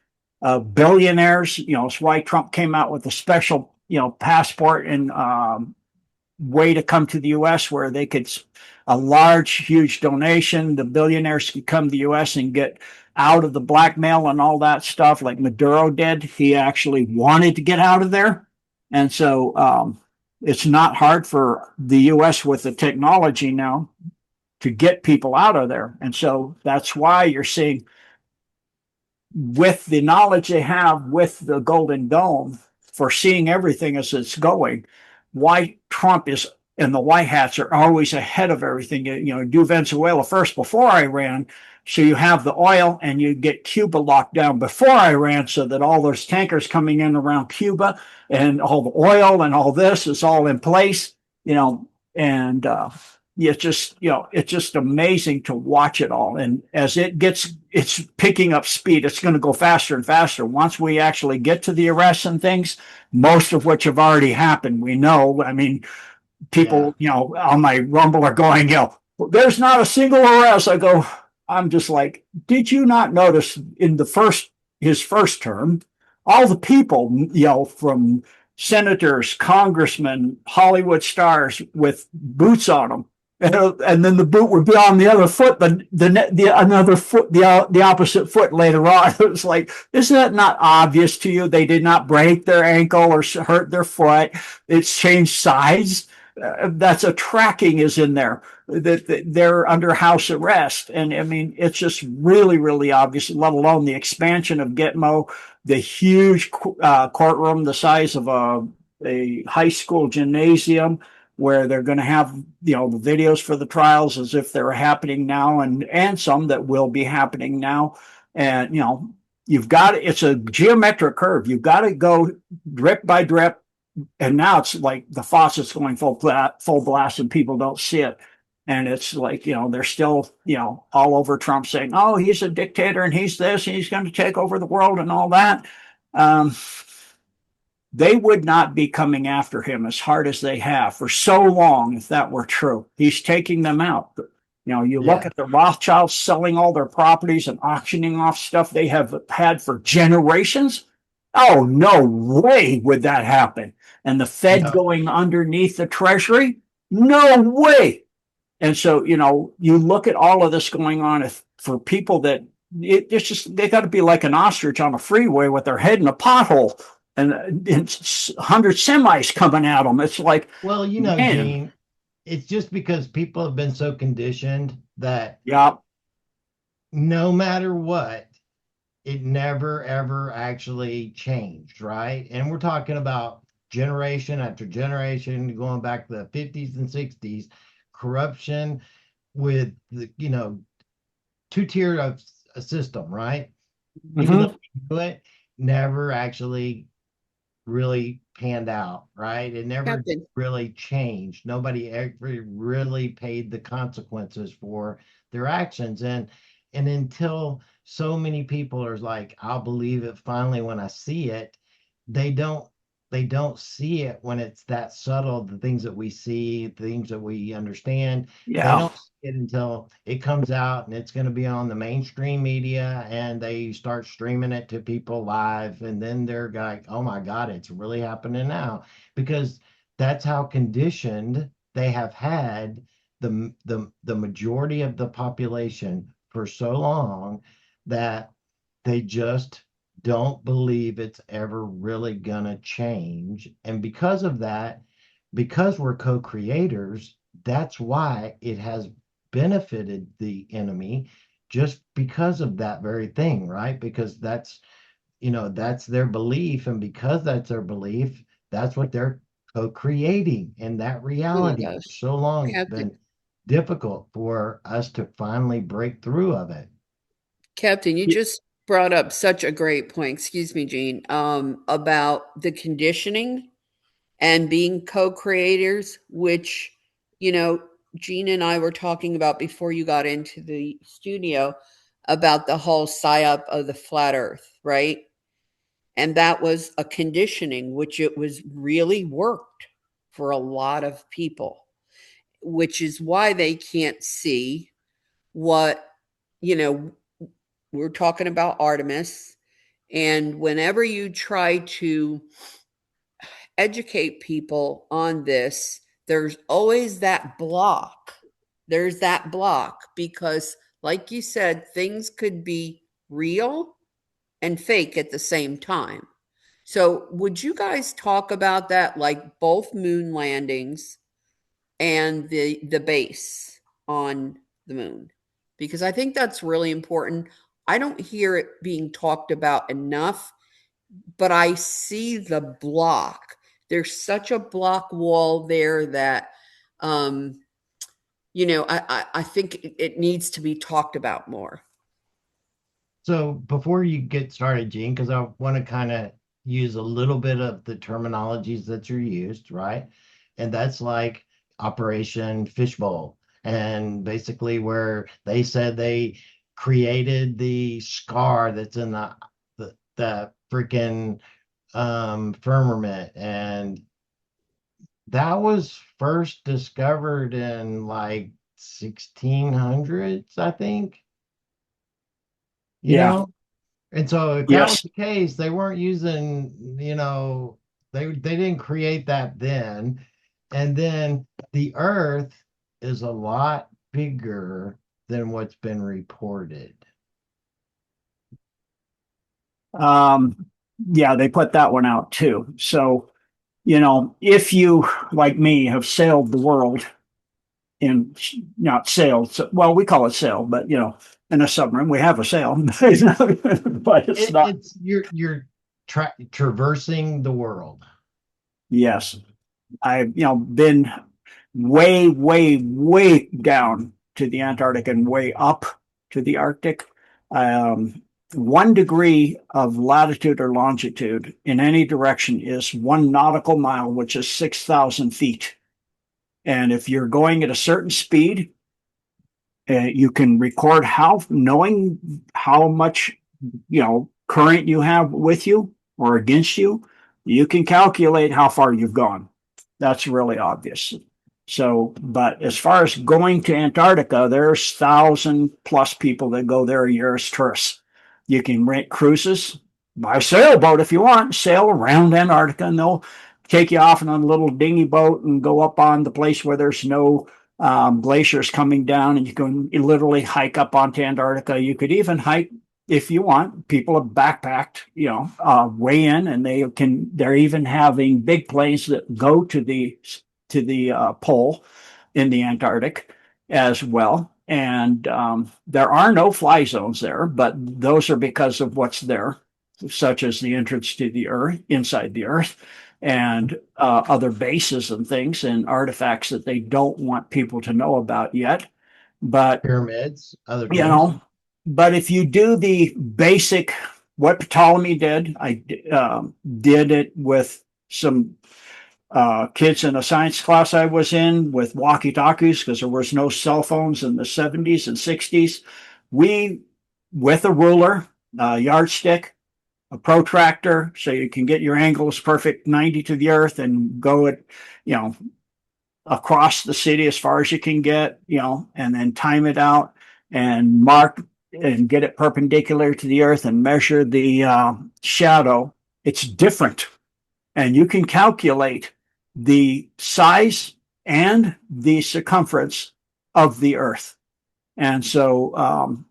billionaires, it's why Trump came out with a special, passport and way to come to the U.S. where they could, a large, huge donation. The billionaires could come to the U.S. and get out of the blackmail and all that stuff, like Maduro did. He actually wanted to get out of there. And so it's not hard for the U.S. with the technology now to get people out of there. And so that's why you're seeing, with the knowledge they have with the Golden Dome, foreseeing everything as it's going, why Trump is and the White Hats are always ahead of everything. Do Venezuela first before Iran, so you have the oil, and you get Cuba locked down before Iran, so that all those tankers coming in around Cuba and all the oil and all this is all in place. And it's just amazing to watch it all. And as it's picking up speed, it's going to go faster and faster. Once we actually get to the arrests and things, most of which have already happened, we know. I mean, people, on my Rumble are going, there's not a single arrest. I'm just like, did you not notice in his first term, all the people, from senators, congressmen, Hollywood stars with boots on them. And then the boot would be on the other foot, the another foot, the opposite foot later on. It was like, isn't that not obvious to you? They did not break their ankle or hurt their foot. It's changed size. That's a tracking is in there that they're under house arrest. And I mean, it's just really, really obvious, let alone the expansion of Gitmo, the huge courtroom, the size of a high school gymnasium, where they're going to have, you know, the videos for the trials as if they're happening now, and some that will be happening now. And, you know, you've got, it's a geometric curve. You've got to go drip by drip. And now it's like the faucet's going full blast and people don't see it. And it's like, you know, they're still, you know, all over Trump saying, oh, he's a dictator and he's this, and he's going to take over the world and all that. They would not be coming after him as hard as they have for so long if that were true. He's taking them out. You know, you look at the Rothschilds selling all their properties and auctioning off stuff they have had for generations. Oh, no way would that happen. And the Fed going underneath the Treasury? No way. And so, you know, you look at all of this going on for people that it's just, they got to be like an ostrich on a freeway with their head in a pothole. And it's 100 semis coming at them. It's like, well, you know, man. Gene, it's just because people have been so conditioned that no matter what, it never, ever actually changed, right? And we're talking about generation after generation, going back to the 50s and 60s, corruption with the, you know, two-tier of a system, right? Even though we do it, never actually really panned out, right? It never really changed. Nobody ever really paid the consequences for their actions. And until so many people are like, I'll believe it finally when I see it, they don't see it when it's that subtle, the things that we see, the things that we understand. They don't see it until it comes out and it's going to be on the mainstream media and they start streaming it to people live. And then they're like, oh my God, it's really happening now. Because that's how conditioned they have had the majority of the population for so long that they just don't believe it's ever really gonna change. And because of that, because we're co-creators, that's why it has benefited the enemy, just because of that very thing, right? Because that's, you know, that's their belief, and because that's their belief, that's what they're co-creating. And that reality for so long has been difficult for us to finally break through of it. Captain, you just brought up such a great point, excuse me, Gene, about the conditioning and being co-creators, which, you know, Gene and I were talking about before you got into the studio about the whole psyop of the flat earth, right? And that was a conditioning, which it was really worked for a lot of people, which is why they can't see what, you know, we're talking about Artemis. And whenever you try to educate people on this, there's always that block. There's that block because, like you said, things could be real and fake at the same time. So, would you guys talk about that, like both moon landings and the base on the moon? Because I think that's really important. I don't hear it being talked about enough, but I see the block. There's such a block wall there that, you know, I think it needs to be talked about more. So before you get started, Gene, because I want to kind of use a little bit of the terminologies that you're used, right? And that's like Operation Fishbowl, and basically where they said they created the scar that's in the freaking firmament, and that was first discovered in like 1600s, I think. You know? And so if that was the case, they weren't using, you know, They didn't create that then. And then the Earth is a lot bigger than what's been reported. Yeah, they put that one out too. So, if you, like me, have sailed the world in, not sailed, so, well, we call it sail, but in a submarine, we have a sail, but it's not. It's you're traversing the world. Yes, I've, been way, way, way down to the Antarctic and way up to the Arctic. Um, 1 degree of latitude or longitude in any direction is 1 nautical mile, which is 6,000 feet. And if you're going at a certain speed, you can record knowing how much, current you have with you or against you, you can calculate how far you've gone. That's really obvious. So, but as far as going to Antarctica, there's 1,000+ people that go there a year as tourists. You can rent cruises, buy a sailboat if you want, sail around Antarctica, and they'll take you off on a little dinghy boat and go up on the place where there's no glaciers coming down, and you can literally hike up onto Antarctica. You could even hike if you want. People have backpacked, way in, and they're even having big planes that go to the pole in the Antarctic as well. And there are no fly zones there, but those are because of what's there, such as the entrance to the Earth, inside the Earth, and other bases and things and artifacts that they don't want people to know about yet. But Pyramids, other but if you do the basic, what Ptolemy did, I did it with some kids in a science class I was in with walkie-talkies, because there was no cell phones in the 70s and 60s. We, with a ruler, a yardstick, a protractor, so you can get your angles perfect 90 to the Earth and go it, across the city as far as you can get, and then time it out and mark and get it perpendicular to the Earth and measure the shadow. It's different. And you can calculate the size and the circumference of the Earth. And so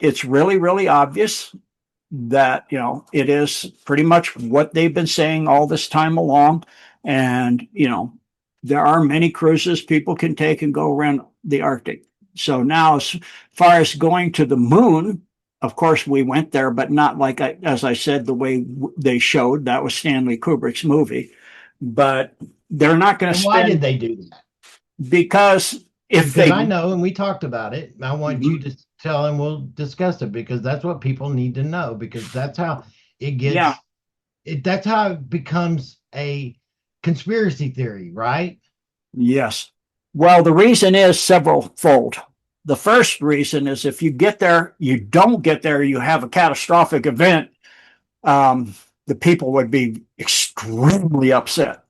it's really, really obvious that, it is pretty much what they've been saying all this time along. And, there are many cruises people can take and go around the Arctic. So now, as far as going to the moon, of course, we went there, but not like, as I said, the way they showed. That was Stanley Kubrick's movie. But they're not going to spend. Why did they do that? Because I know, and we talked about it. I want you to tell, and we'll discuss it, because that's what people need to know, because that's how it gets. That's how it becomes a conspiracy theory, right? Yes. Well, the reason is several-fold. The first reason is if you get there, you don't get there, you have a catastrophic event, the people would be extremely upset.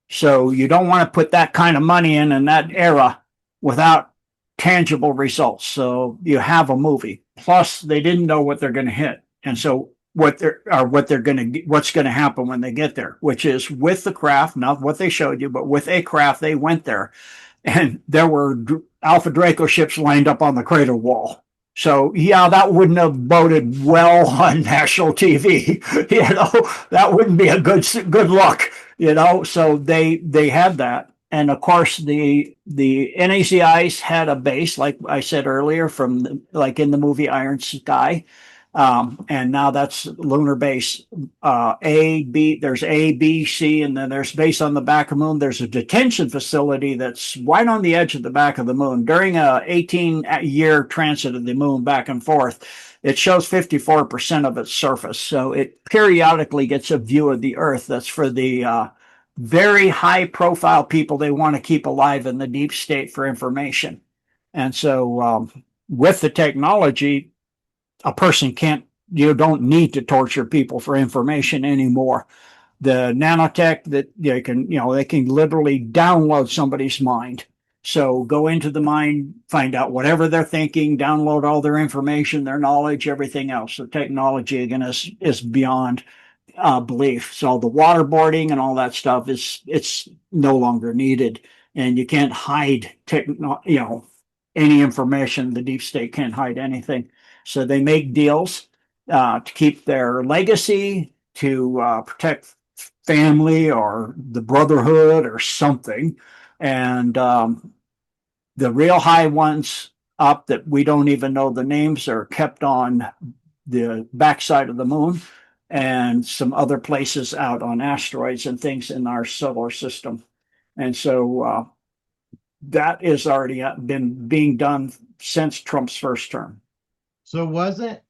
So you don't want to put that kind of money in that era without tangible results. So you have a movie. Plus, they didn't know what they're going to hit, and so what's going to happen when they get there, which is with the craft, not what they showed you, but with a craft, they went there, and there were Alpha Draco ships lined up on the crater wall. So yeah, that wouldn't have boded well on national TV. That wouldn't be a good look. So they had that, and of course the NAZIs had a base, like I said earlier, like in the movie Iron Sky. And now that's lunar base A, B. There's A, B, C, and then there's base on the back of the moon. There's a detention facility that's right on the edge of the back of the moon. During a 18-year transit of the moon back and forth, it shows 54% of its surface. So it periodically gets a view of the Earth. That's for the very high-profile people they want to keep alive in the deep state for information. And so with the technology, a person you don't need to torture people for information anymore. The nanotech that they can literally download somebody's mind. So go into the mind, find out whatever they're thinking, download all their information, their knowledge, everything else. The technology, again, is beyond belief. So the waterboarding and all that stuff it's no longer needed, and you can't hide any information. The deep state can't hide anything. So they make deals to keep their legacy, to protect family or the brotherhood or something. And the real high ones up that we don't even know the names are kept on the backside of the moon and some other places out on asteroids and things in our solar system. And so that is already been being done since Trump's first term. So wasn't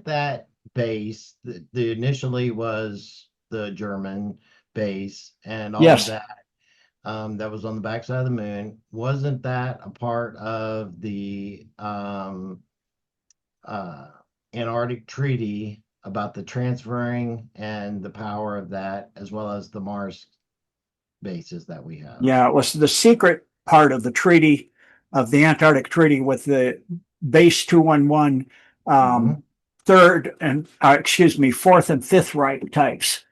that base the initially was the German base and all of Yes. that that was on the backside of the moon? Wasn't that a part of the Antarctic Treaty about the transferring and the power of that, as well as the Mars bases that we have? Yeah, it was the secret part of the treaty, of the Antarctic Treaty, with the base 211, Mhm. third and fourth and fifth Reich types.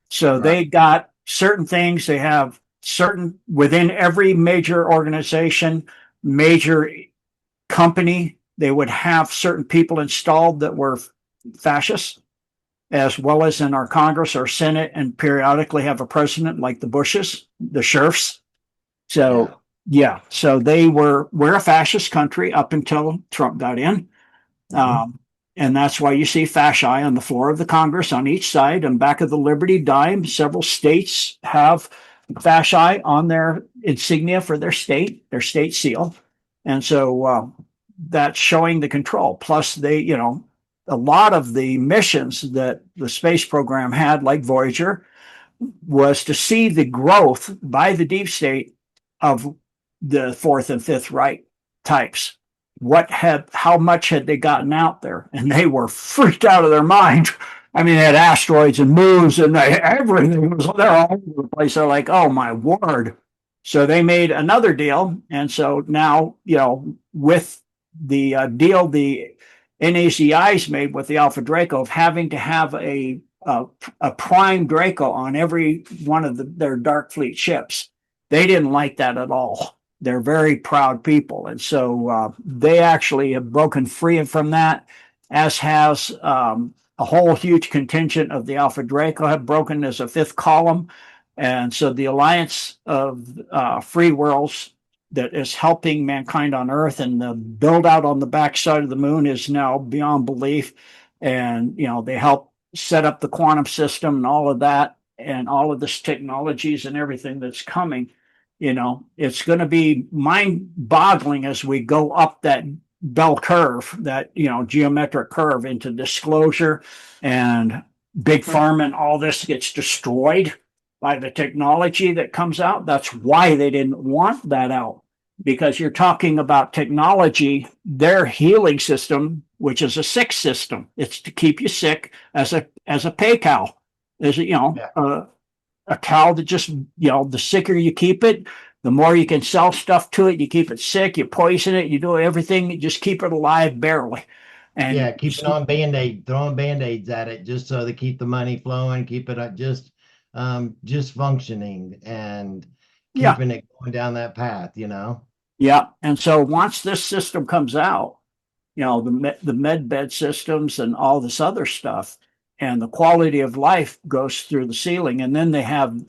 So Right. they got certain things. They have certain within every major organization, major company. They would have certain people installed that were fascists, as well as in our Congress or Senate, and periodically have a president like the Bushes, the sheriffs. So so we're a fascist country up until Trump got in. Mhm. And that's why you see fasci on the floor of the Congress on each side, and back of the Liberty Dime. Several states have fasci on their insignia for their state seal. And so that's showing the control. Plus, a lot of the missions that the space program had, like Voyager, was to see the growth by the deep state of the fourth and fifth Reich types. How much had they gotten out there? And they were freaked out of their mind. I mean, they had asteroids and moons and everything was there all over the place. They're like, oh my word. So they made another deal. And so now, with the deal the NACI's made with the Alpha Draco of having to have a prime Draco on every one of their Dark Fleet ships. They didn't like that at all. They're very proud people. And so they actually have broken free from that, as has a whole huge contingent of the Alpha Draco have broken as a fifth column. And so the Alliance of Free Worlds that is helping mankind on Earth, and the build out on the backside of the moon is now beyond belief. And, they help set up the quantum system and all of that, and all of this technologies and everything that's coming. It's going to be mind boggling as we go up that bell curve, that, geometric curve into disclosure, and big pharma and all this gets destroyed by the technology that comes out. That's why they didn't want that out, because you're talking about technology, their healing system, which is a sick system. It's to keep you sick as a pay cow. There's a cow that just, the sicker you keep it, the more you can sell stuff to it. You keep it sick, you poison it, you do everything, you just keep it alive barely. And Keeping on Band-Aid, throwing Band-Aids at it just so they keep the money flowing, keep it just functioning and keeping it going down that path. Yeah. And so once this system comes out, the med bed systems and all this other stuff, and the quality of life goes through the ceiling. And then they have,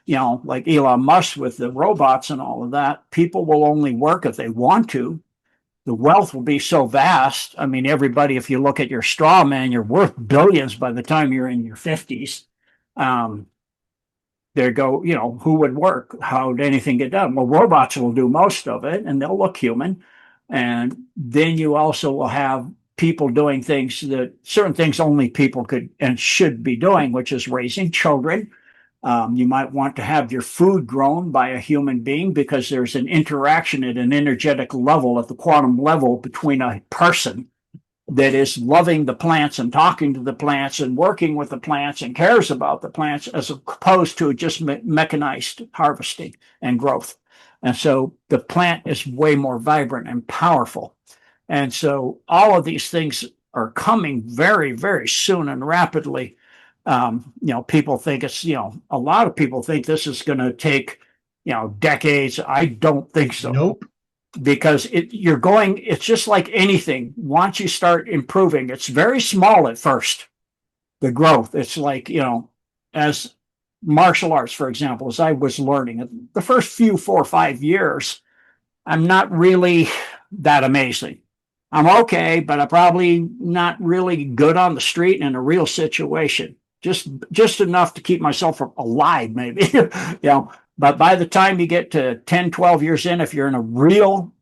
like Elon Musk with the robots and all of that, people will only work if they want to. The wealth will be so vast. I mean, everybody, if you look at your straw man, you're worth billions by the time you're in your 50s. There go, who would work? How would anything get done? Well, robots will do most of it, and they'll look human. And then you also will have people doing things that certain things only people could and should be doing, which is raising children. You might want to have your food grown by a human being, because there's an interaction at an energetic level, at the quantum level, between a person that is loving the plants and talking to the plants and working with the plants and cares about the plants, as opposed to just mechanized harvesting and growth. And so the plant is way more vibrant and powerful. And so all of these things are coming very, very soon and rapidly. People think it's, a lot of people think this is going to take, decades. I don't think so. Nope. Because it's just like anything. Once you start improving, it's very small at first, the growth. It's like, as martial arts, for example, as I was learning, the first few 4 or 5 years, I'm not really that amazing. I'm okay, but I'm probably not really good on the street in a real situation. Just enough to keep myself alive, maybe. But by the time you get to 10, 12 years in, if you're in a real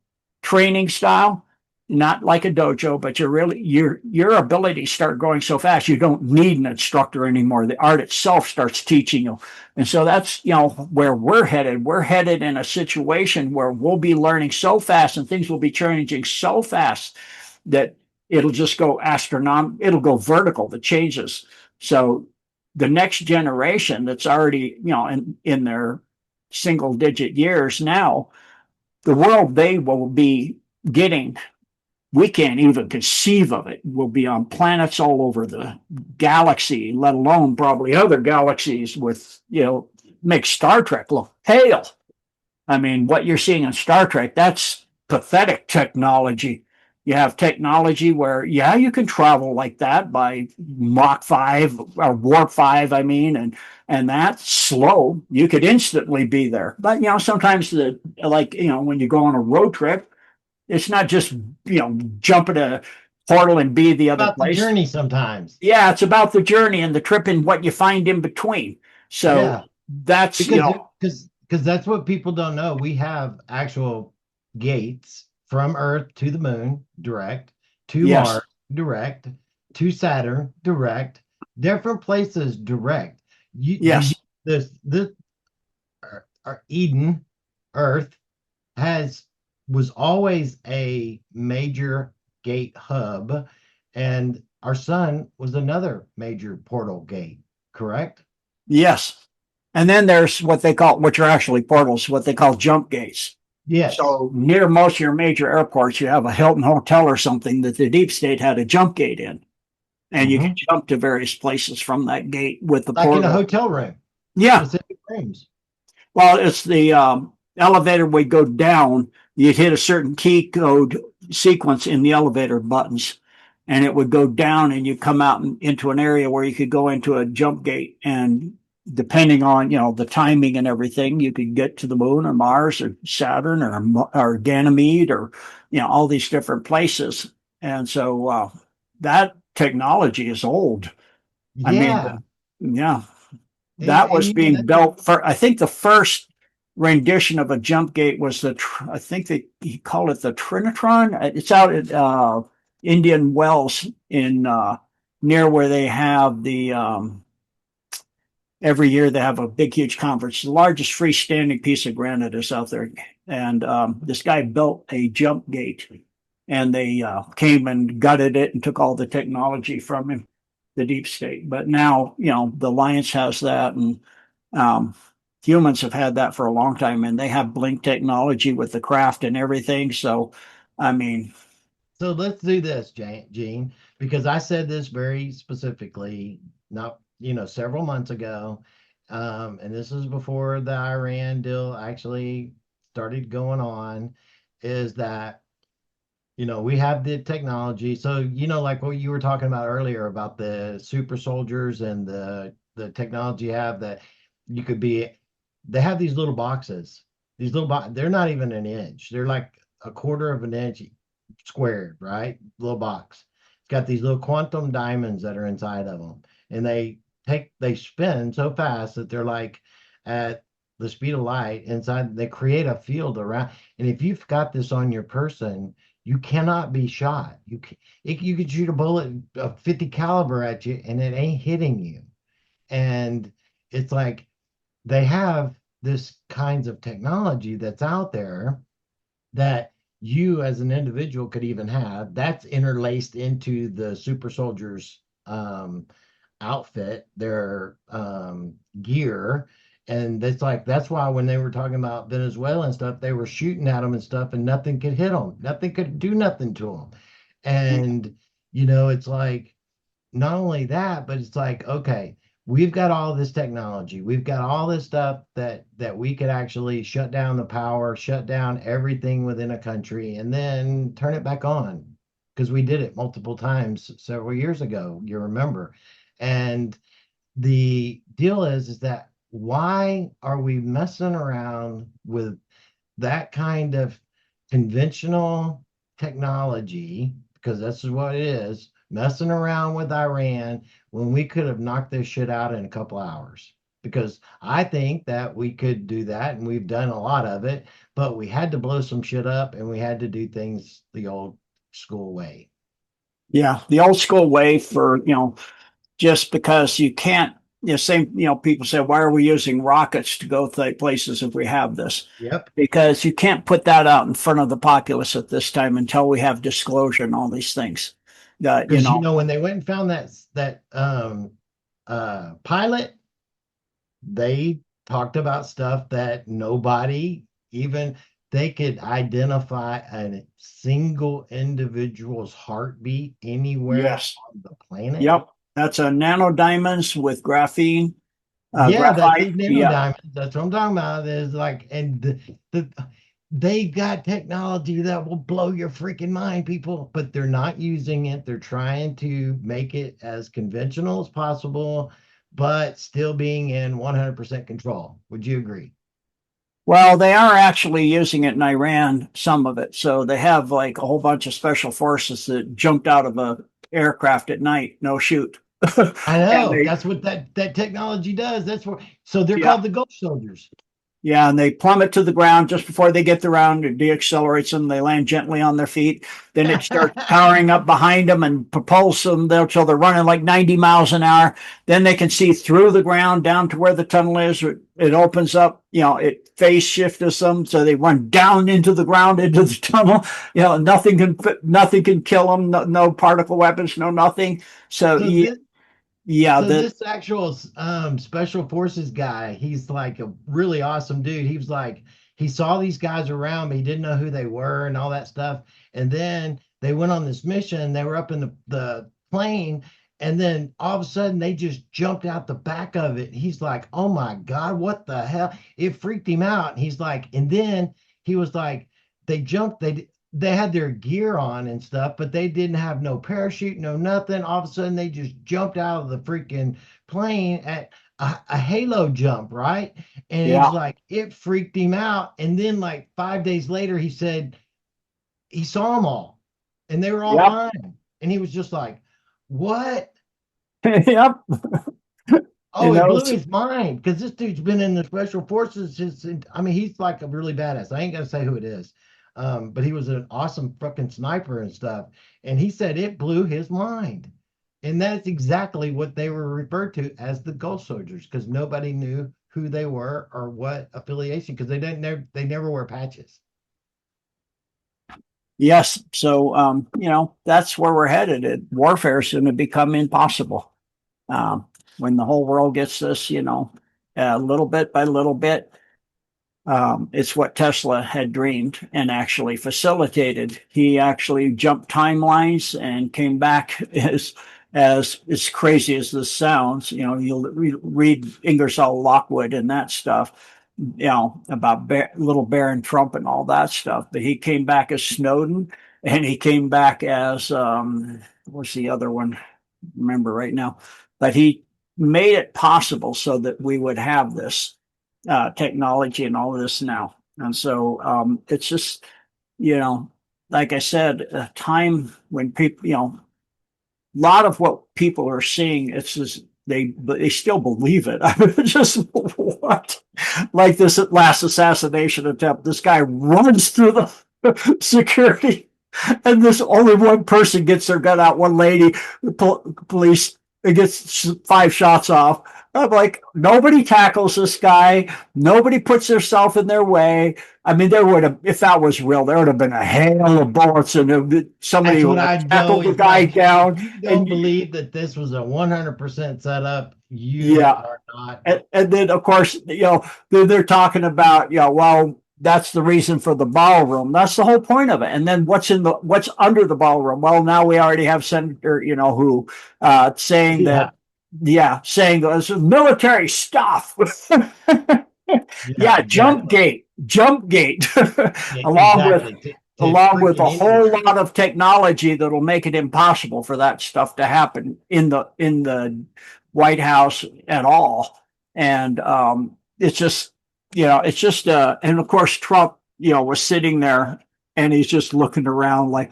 training style, not like a dojo, but your ability start growing so fast you don't need an instructor anymore. The art itself starts teaching you. And so that's where we're headed. We're headed in a situation where we'll be learning so fast and things will be changing so fast that it'll just go astronomical. It'll go vertical, the changes. So the next generation that's already in their single digit years now, the world they will be getting, we can't even conceive of it. We'll be on planets all over the galaxy, let alone probably other galaxies with, make Star Trek look pale. I mean, what you're seeing in Star Trek, that's pathetic technology. You have technology where, you can travel like that by Mach 5 or Warp 5, I mean, and that's slow. You could instantly be there. But, sometimes when you go on a road trip, it's not just, jump at a portal and be the other About place. the journey sometimes. Yeah, it's about the journey and the trip and what you find in between. So that's, because that's what people don't know. We have actual gates from Earth to the moon, direct, to Mars, direct, to Saturn, direct, different places, direct. Yes. This Eden, Earth, was always a major gate hub, and our sun was another major portal gate, correct? Yes. And then there's which are actually portals, what they call jump gates. Yes. So near most of your major airports, you have a Hilton hotel or something that the deep state had a jump gate in. And you can jump to various places from that gate with the portal. Like in a hotel room. Yeah. Specific rooms. Well, it's the elevator would go down. You'd hit a certain key code sequence in the elevator buttons, and it would go down, and you come out into an area where you could go into a jump gate. And depending on the timing and everything, you could get to the moon or Mars or Saturn or Ganymede or all these different places. And so that technology is old. Yeah. That was being built for, I think the first rendition of a jump gate was I think they call it the Trinitron. It's out at Indian Wells in near where they have the every year they have a big, huge conference. The largest freestanding piece of granite is out there. And this guy built a jump gate, and they came and gutted it and took all the technology from him, the deep state. But now, the Alliance has that, and humans have had that for a long time, and they have blink technology with the craft and everything. So, So let's do this, Gene, because I said this very specifically, not several months ago, and this is before the Iran deal actually started going on, is that we have the technology. So like what you were talking about earlier about the super soldiers and the technology you have, that you could be. They have these little boxes. They're not even an inch. They're like a quarter of an inch squared, right? Little box. It's got these little quantum diamonds that are inside of them, and they spin so fast that they're like at the speed of light inside. They create a field around, and if you've got this on your person, you cannot be shot. You could shoot a bullet of 50 caliber at you, and it ain't hitting you. And it's like they have this kinds of technology that's out there that you as an individual could even have, that's interlaced into the super soldiers outfit, their gear. And that's why when they were talking about Venezuela and stuff, they were shooting at them and stuff, and nothing could hit them. Nothing could do nothing to them. And it's like, not only that, but it's like, okay, we've got all this technology. We've got all this stuff that we could actually shut down the power, shut down everything within a country, and then turn it back on. Because we did it multiple times several years ago, you remember. And the deal is that why are we messing around with that kind of conventional technology, because this is what it is, messing around with Iran when we could have knocked this shit out in a couple hours? Because I think that we could do that, and we've done a lot of it, but we had to blow some shit up and we had to do things the old school way. Yeah, the old school way for, just because you can't, same, people say, why are we using rockets to go places if we have this? Yep. Because you can't put that out in front of the populace at this time until we have disclosure and all these things. Because when they went and found that pilot, they talked about stuff that nobody even they could identify a single individual's heartbeat anywhere Yes. on the planet. Yep. That's a nanodiamonds with graphene. Yeah, that's graphite. these nanodiamonds. That's what I'm talking about. Is like, and they got technology that will blow your freaking mind, people, but they're not using it. They're trying to make it as conventional as possible, but still being in 100% control. Would you agree? Well, they are actually using it in Iran, some of it. So they have like a whole bunch of special forces that jumped out of a aircraft at night, no shoot. I And know. That's what that technology does. That's what. So they're yeah, called the ghost soldiers. yeah, and they plummet to the ground just before they get the round. It deaccelerates them. They land gently on their feet. Then it starts powering up behind them and propels them there till they're running like 90 miles an hour. Then they can see through the ground down to where the tunnel is. It opens up, it phase shifts them. So they run down into the ground, into the tunnel. Nothing can kill them. No particle weapons, no nothing. So, So this yeah, So this actual special forces guy, he's like a really awesome dude. He was like, he saw these guys around, but he didn't know who they were and all that stuff. And then they went on this mission. They were up in the plane, and then all of a sudden they just jumped out the back of it. He's like, "Oh my God, what the hell?" It freaked him out. He's like, and then he was like, they jumped, they had their gear on and stuff, but they didn't have no parachute, no nothing. All of a sudden, they just jumped out of the freaking plane at a halo jump, right? And he's yeah, like, it freaked him out. And then, like 5 days later, he said he saw them all, and they were all yep, fine. And he was just like, "What?" yep. Oh, it blew his mind because this dude's been in the special forces. I mean, he's like a really badass. I ain't gonna say who it is, but he was an awesome fucking sniper and stuff. And he said it blew his mind, and that's exactly what they were referred to as the Ghost Soldiers, because nobody knew who they were or what affiliation, because they never wear patches. Yes. So, that's where we're headed. Warfare is going to become impossible. When the whole world gets this, little bit by little bit. It's what Tesla had dreamed and actually facilitated. He actually jumped timelines and came back as crazy as this sounds. You'll read Ingersoll Lockwood and that stuff, about little Baron Trump and all that stuff. But he came back as Snowden, and he came back as what's the other one? Remember right now, but he made it possible so that we would have this technology and all of this now. And so it's just, like I said, a time when people, a lot of what people are seeing, it's just they still believe it. I mean, just what? Like this last assassination attempt, this guy runs through the security, and this only one person gets their gun out. One lady, the police, it gets 5 shots off. I'm like, nobody tackles this guy. Nobody puts themselves in their way. I mean, there would have, if that was real, there would have been a hail of bullets, and somebody That's what would I have know. tackled the Is guy like, down. if you don't And believe that this was a 100% setup, you yeah, are not. and then of course, they're talking about, well, that's the reason for the ballroom. That's the whole point of it. And then what's under the ballroom? Well, now we already have Senator, who saying Yeah. that Yeah, saying this is military stuff. Yeah, Yeah, jump exactly. gate, jump gate, Yeah, along with exactly. To along with freaking a whole anyone. lot of technology that'll make it impossible for that stuff to happen in the White House at all. And it's just, it's just and of course Trump, was sitting there and he's just looking around like,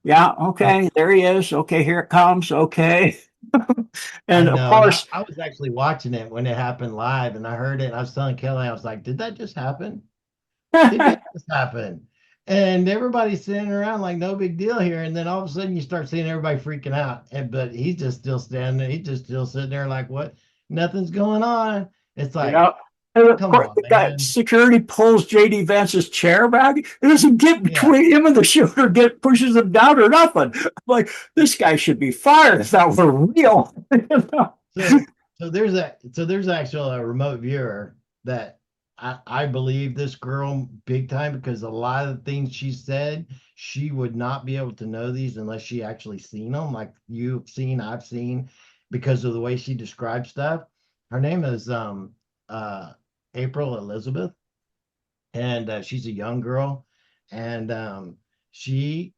yeah, okay, there he is. Okay, here it comes. Okay. I And of know. And I, course, I was actually watching it when it happened live and I heard it. And I was telling Kelly, I was like, did that just happen? It did just happen. And everybody's sitting around like no big deal here. And then all of a sudden you start seeing everybody freaking out. But he's just still standing there. He's just still sitting there like, what? Nothing's going on. It's like, yeah. And of come course, on, the guy man. security pulls JD Vance's chair back. It doesn't get Yeah. between him and the shooter, pushes him down or nothing. I'm like, this guy should be fired if that were real. So there's actually a remote viewer that I believe this girl big time because a lot of the things she said, she would not be able to know these unless she actually seen them, like you've seen, I've seen, because of the way she describes stuff. Her name is uh April Elizabeth, and she's a young girl, and she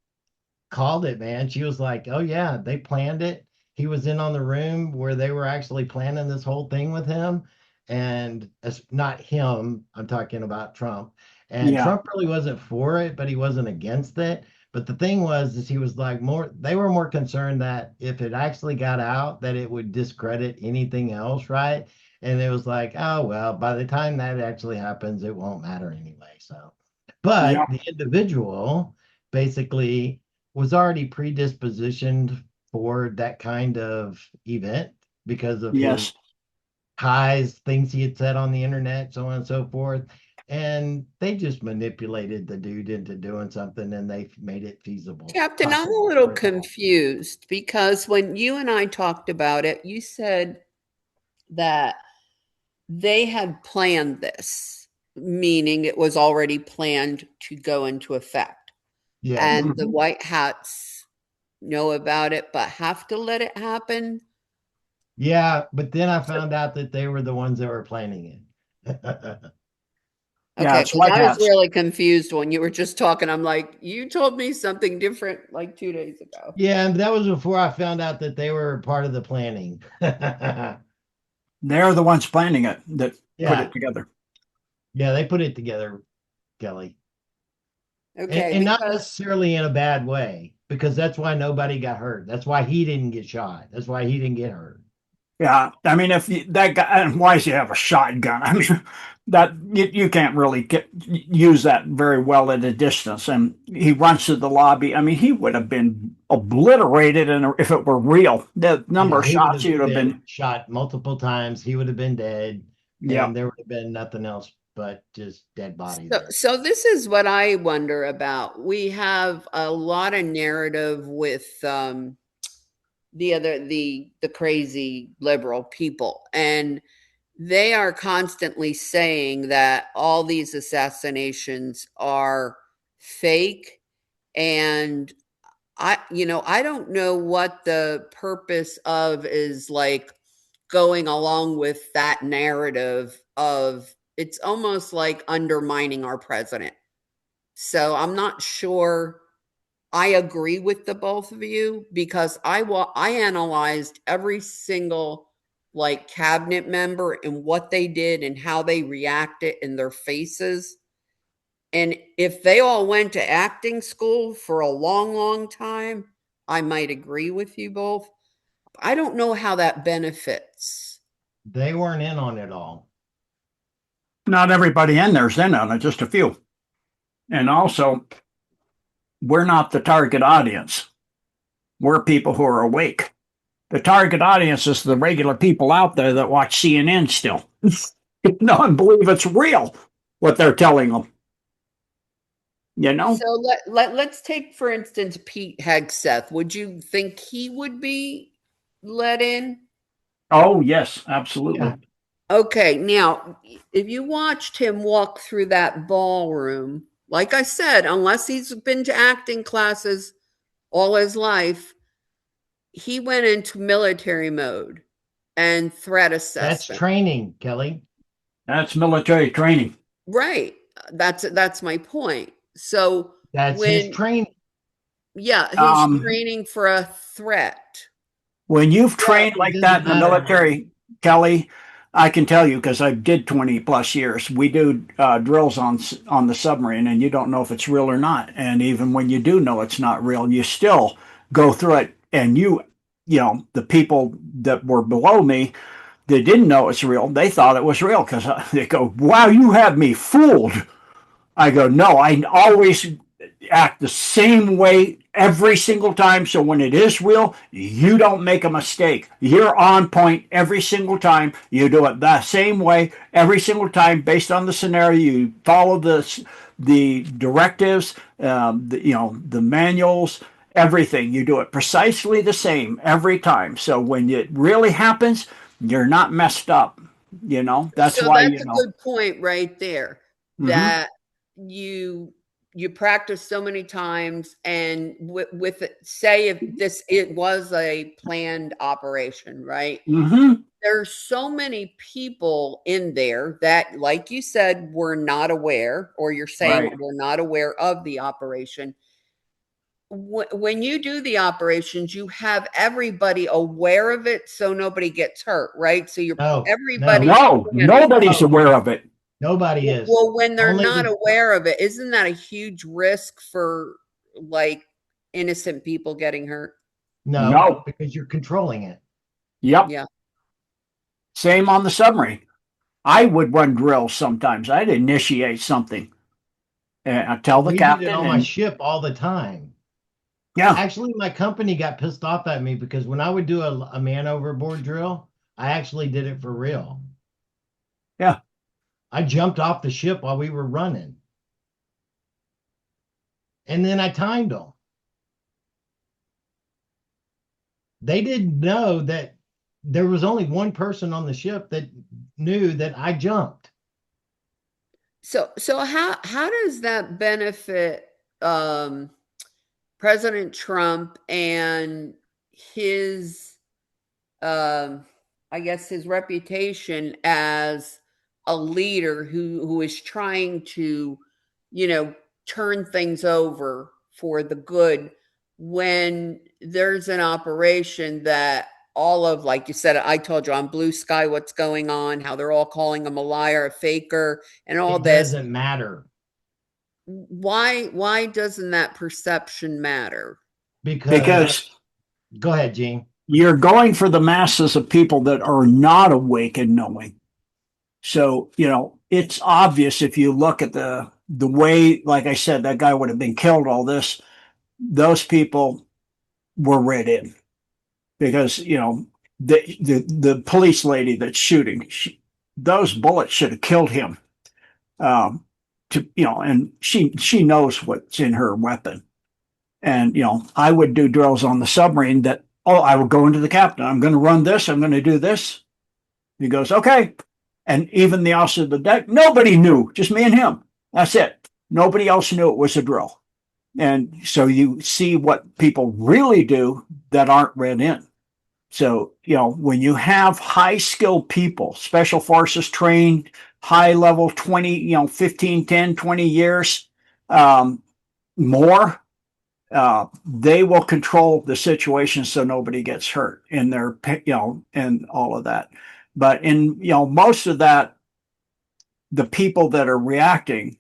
called it, man. She was like, "Oh yeah, they planned it. He was in on the room where they were actually planning this whole thing with him, and it's not him. I'm talking about Trump. And Yeah, Trump really wasn't for it, but he wasn't against it. But the thing was, is he was like more. They were more concerned that if it actually got out, that it would discredit anything else, right? And it was like, oh well, by the time that actually happens, it won't matter anyway. So, yeah, but the individual basically was already predispositioned for that kind of event because of his yes. ties, things he had said on the internet, so on and so forth. And they just manipulated the dude into doing something and they made it feasible, Captain, I'm a possible little for it all. confused because when you and I talked about it, you said that they had planned this, meaning it was already planned to go into effect. Yes. And the Mhm. White Hats know about it, but have to let it happen. Yeah, but then I So, found out that they were the ones that were planning it. Yeah, okay, it's because white I was hats. really confused when you were just talking. I'm like, you told me something different like 2 days ago. Yeah, and that was before I found out that they were part of the planning. They're the ones planning it that put Yeah, it together. yeah, they put it together, Kelly. and, Okay, and not because necessarily in a bad way, because that's why nobody got hurt. That's why he didn't get shot. That's why he didn't get hurt. Yeah, I mean, if that guy, and why does he have a shotgun? I mean, that you can't really use that very well at a distance. And he runs to the lobby. I mean, he would have been obliterated, and if it were real, the number Yeah, of he would shots have he would have been been. shot multiple times. He would have been dead, Yeah, and there would have been nothing else but just dead body so, there. so this is what I wonder about. We have a lot of narrative with the crazy liberal people, and they are constantly saying that all these assassinations are fake, and I don't know what the purpose of is, like, going along with that narrative of it's almost like undermining our president. So I'm not sure I agree with the both of you because I analyzed every single like cabinet member and what they did and how they reacted in their faces. And if they all went to acting school for a long, long time, I might agree with you both. I don't know how that benefits. They weren't in on it all. not everybody in there's in on it, just a few. And also, we're not the target audience. We're people who are awake. The target audience is the regular people out there that watch CNN still. No one believe it's real what they're telling them. You know? So let's take, for instance, Pete Hegseth. Would you think he would be let in? Oh yes, Yeah, absolutely. Okay, now if you watched him walk through that ballroom, like I said, unless he's been to acting classes all his life, he went into military mode and threat That's assessment. training, Kelly. That's military training. Right. That's my point. So That's his when, training. yeah, he's Um, training for a threat. When you've Well, trained it like doesn't that in the matter. military, Kelly, I can tell you because I did 20 plus years. We do drills on the submarine, and you don't know if it's real or not. And even when you do know it's not real, you still go through it. And you know, the people that were below me, they didn't know it's real. They thought it was real because they go, "Wow, you have me fooled." I go, "No, I always act the same way every single time. So when it is real, you don't make a mistake. You're on point every single time. You do it the same way every single time based on the scenario. You follow the directives, you know, the manuals, everything. You do it precisely the same every time. So when it really happens, you're not messed up. You know, that's So why, that's you a know. good point right there, Mm-hmm. that you practice so many times, and with it, say if it was a planned operation, right? Mm-hmm. There's so many people in there that, like you said, were not aware, or you're saying Right. were not aware of the operation. When you do the operations, you have everybody aware of it so nobody gets hurt, right? So you're No, no, everybody's No, planning. nobody's no. aware of it. Nobody is. Well, when they're Only not the aware of it, isn't that a huge risk for, like, innocent people getting hurt? no, No. because you're controlling it. Yep. Yeah. Same on the submarine. I would run drills sometimes. I'd initiate something. And I tell the We did it captain, on my and ship all the time. yeah, Actually, my company got pissed off at me because when I would do a man overboard drill, I actually did it for real. yeah. I jumped off the ship while we were running, and then I timed them. They didn't know that there was only one person on the ship that knew that I jumped. So how does that benefit um President Trump and his, um I guess, his reputation as a leader who is trying to, you know, turn things over for the good, when there's an operation that all of, like you said, I told you on Blue Sky what's going on, how they're all calling him a liar, a faker, and all It this. doesn't matter Why doesn't that perception matter? because Because go ahead, Gene. you're going for the masses of people that are not awake and knowing. So, you know, it's obvious if you look at the way, like I said, that guy would have been killed, all this, those people were read in because, you know, the police lady that's shooting, those bullets should have killed him. To, you know, and she knows what's in her weapon. And, you know, I would do drills on the submarine that, oh, I would go into the captain. I'm going to run this. I'm going to do this. He goes, okay. And even the officer of the deck, nobody knew, just me and him. That's it. Nobody else knew it was a drill. And so you see what people really do that aren't read in. So, you know, when you have high skilled people, special forces trained, high level 20, you know, 15, 10, 20 years, um, more, they will control the situation so nobody gets hurt in their, you know, and all of that. But in, you know, most of that, the people that are reacting,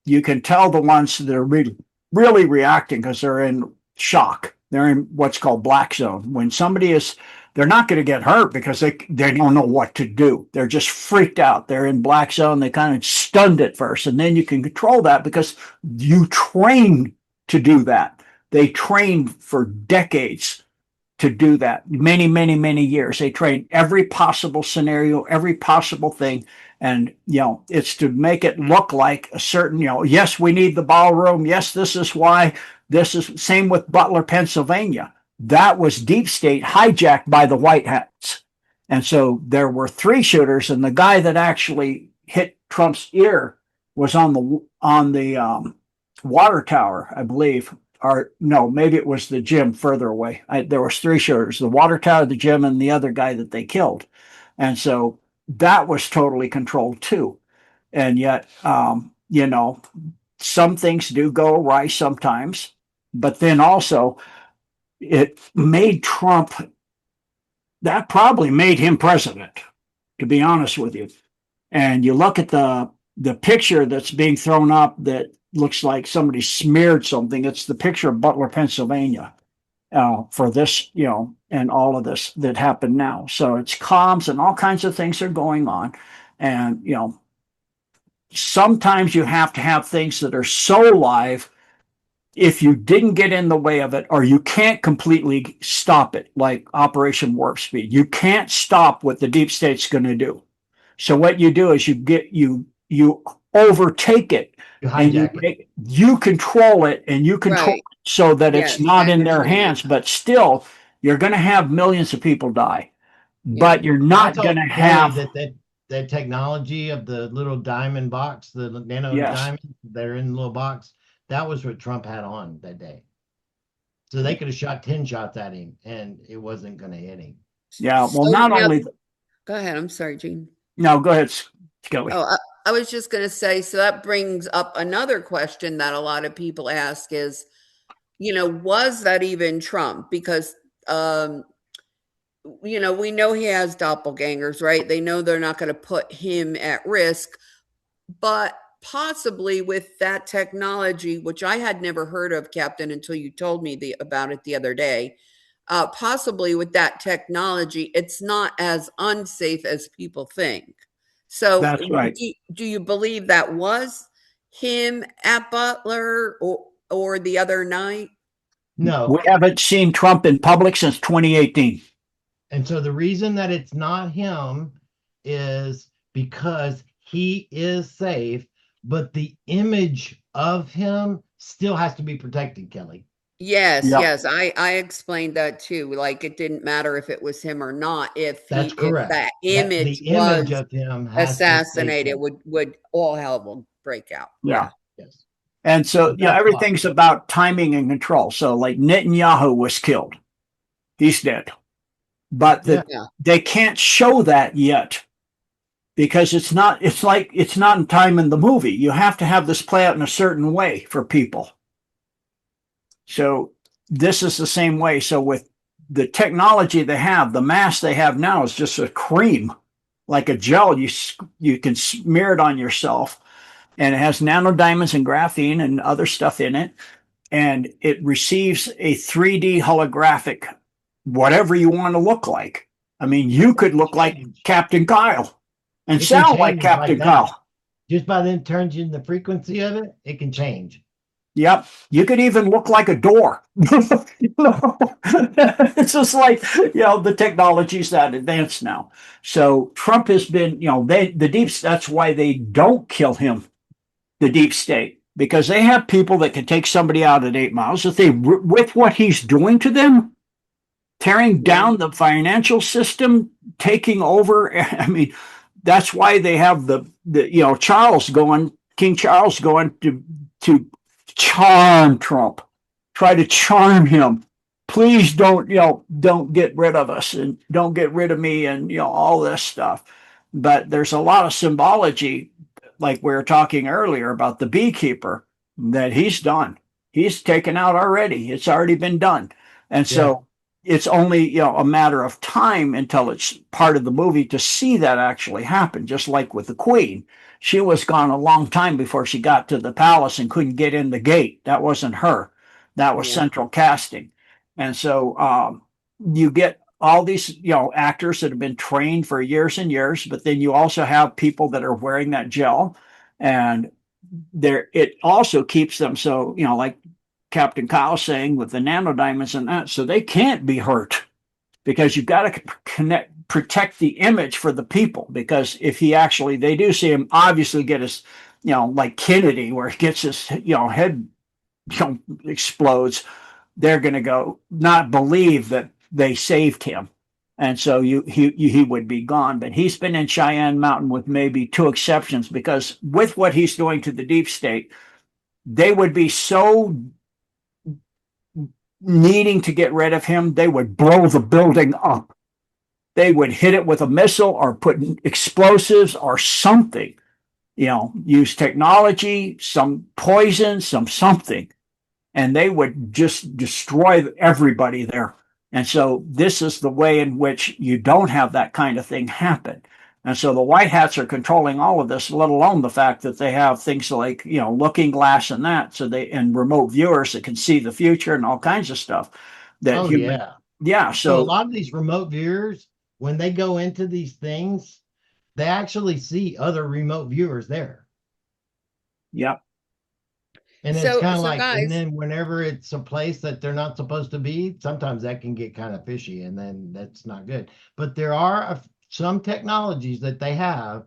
you can tell the ones that are really reacting because they're in shock. They're in what's called black zone. When somebody is, they're not going to get hurt because they don't know what to do. They're just freaked out. They're in black zone. They kind of stunned at first, and then you can control that because you train to do that. They trained for decades to do that. Many, many, many years. They train every possible scenario, every possible thing. And, you know, it's to make it look like a certain, you know, yes, we need the ballroom. Yes, this is why. This is same with Butler, Pennsylvania. That was deep state hijacked by the White Hats. And so there were three shooters, and the guy that actually hit Trump's ear was on the water tower, I believe. or no, maybe it was the gym further away. There was three shooters: the water tower, the gym, and the other guy that they killed. And so that was totally controlled too. And yet, some things do go awry sometimes, but then also it made Trump, that probably made him president, to be honest with you. And you look at the picture that's being thrown up that looks like somebody smeared something. It's the picture of Butler, Pennsylvania, for this, and all of this that happened now. So it's comms and all kinds of things are going on. And, sometimes you have to have things that are so live, if you didn't get in the way of it, or you can't completely stop it, like Operation Warp Speed. You can't stop what the deep state's going to do. So what you do is you overtake it, You and hijack it. you control it, and you control Right. it so that it's Yes, not I in their understand hands. But still, you're going to have millions of people die, Yeah. but you're I not told going to Kelly have. that technology of the little diamond box, the nano Yes. diamonds that are in the little box, that was what Trump had on that day. So they could have shot 10 shots at him and it wasn't going to hit him. Yeah. Well, So not now, only. go ahead. I'm sorry, Gene. No, go ahead, Kelly. Oh, I was just going to say, so that brings up another question that a lot of people ask is, was that even Trump? Because, we know he has doppelgangers, right? They know they're not going to put him at risk, but possibly with that technology, which I had never heard of, Captain, until you told me about it the other day. Possibly with that technology, it's not as unsafe as people think. So, That's right. do you believe that was him at Butler or the other night? No. We haven't seen Trump in public since 2018. And so the reason that it's not him is because he is safe, but the image of him still has to be protected, Kelly. Yes, Yeah, yes, I explained that too. Like it didn't matter if it was him or not. That's If correct. that That the image image was of him has to stay assassinated, safe. would all hell will break out. yeah. Yeah. Yes. And so, But that's why. everything's about timing and control. So, like Netanyahu was killed, he's dead, but Yeah. Yeah. they can't show that yet because it's not. It's like it's not in time in the movie. You have to have this play out in a certain way for people. So this is the same way. So with the technology they have, the mask they have now is just a cream, like a gel. You can smear it on yourself, and it has nanodiamonds and graphene and other stuff in it, and it receives a 3D holographic, whatever you want to look like. I mean, you could look like Captain Kyle and It can sound like change like Captain that. Kyle. Just by them changing the frequency of it, it can change. Yep. You could even look like a door. It's just like, the technology's that advanced now. So Trump has been, that's why they don't kill him, the deep state, because they have people that can take somebody out at 8 miles. If with what he's doing to them, tearing down the financial system, taking over. I mean, that's why they have King Charles going to charm Trump, try to charm him. Please don't get rid of us and don't get rid of me and all this stuff. But there's a lot of symbology, like we were talking earlier about the beekeeper, that he's done. He's taken out already. It's already been done. And so it's only a matter of time until it's part of the movie to see that actually happen. Just like with the Queen, she was gone a long time before she got to the palace and couldn't get in the gate. That wasn't her. That was central casting. And so you get all these actors that have been trained for years and years, but then you also have people that are wearing that gel, and it also keeps them so like Captain Kyle saying with the nanodiamonds and that, so they can't be hurt, because you've got to protect the image for the people. Because if they do see him obviously get his, like Kennedy, where he gets his, head, explodes, they're going to go not believe that they saved him. And so he would be gone. But he's been in Cheyenne Mountain with maybe two exceptions, because with what he's doing to the deep state, they would be so needing to get rid of him, they would blow the building up. They would hit it with a missile or put explosives or something, use technology, some poison, something, and they would just destroy everybody there. And so this is the way in which you don't have that kind of thing happen. And so the white hats are controlling all of this, let alone the fact that they have things like, looking glass and that, so and remote viewers that can see the future and all kinds of stuff that Oh human. yeah. Yeah. So a So, lot of these remote viewers, when they go into these things, they actually see other remote viewers there. yeah. And it's So kind of so like, and guys, then whenever it's a place that they're not supposed to be, sometimes that can get kind of fishy, and then that's not good. But there are some technologies that they have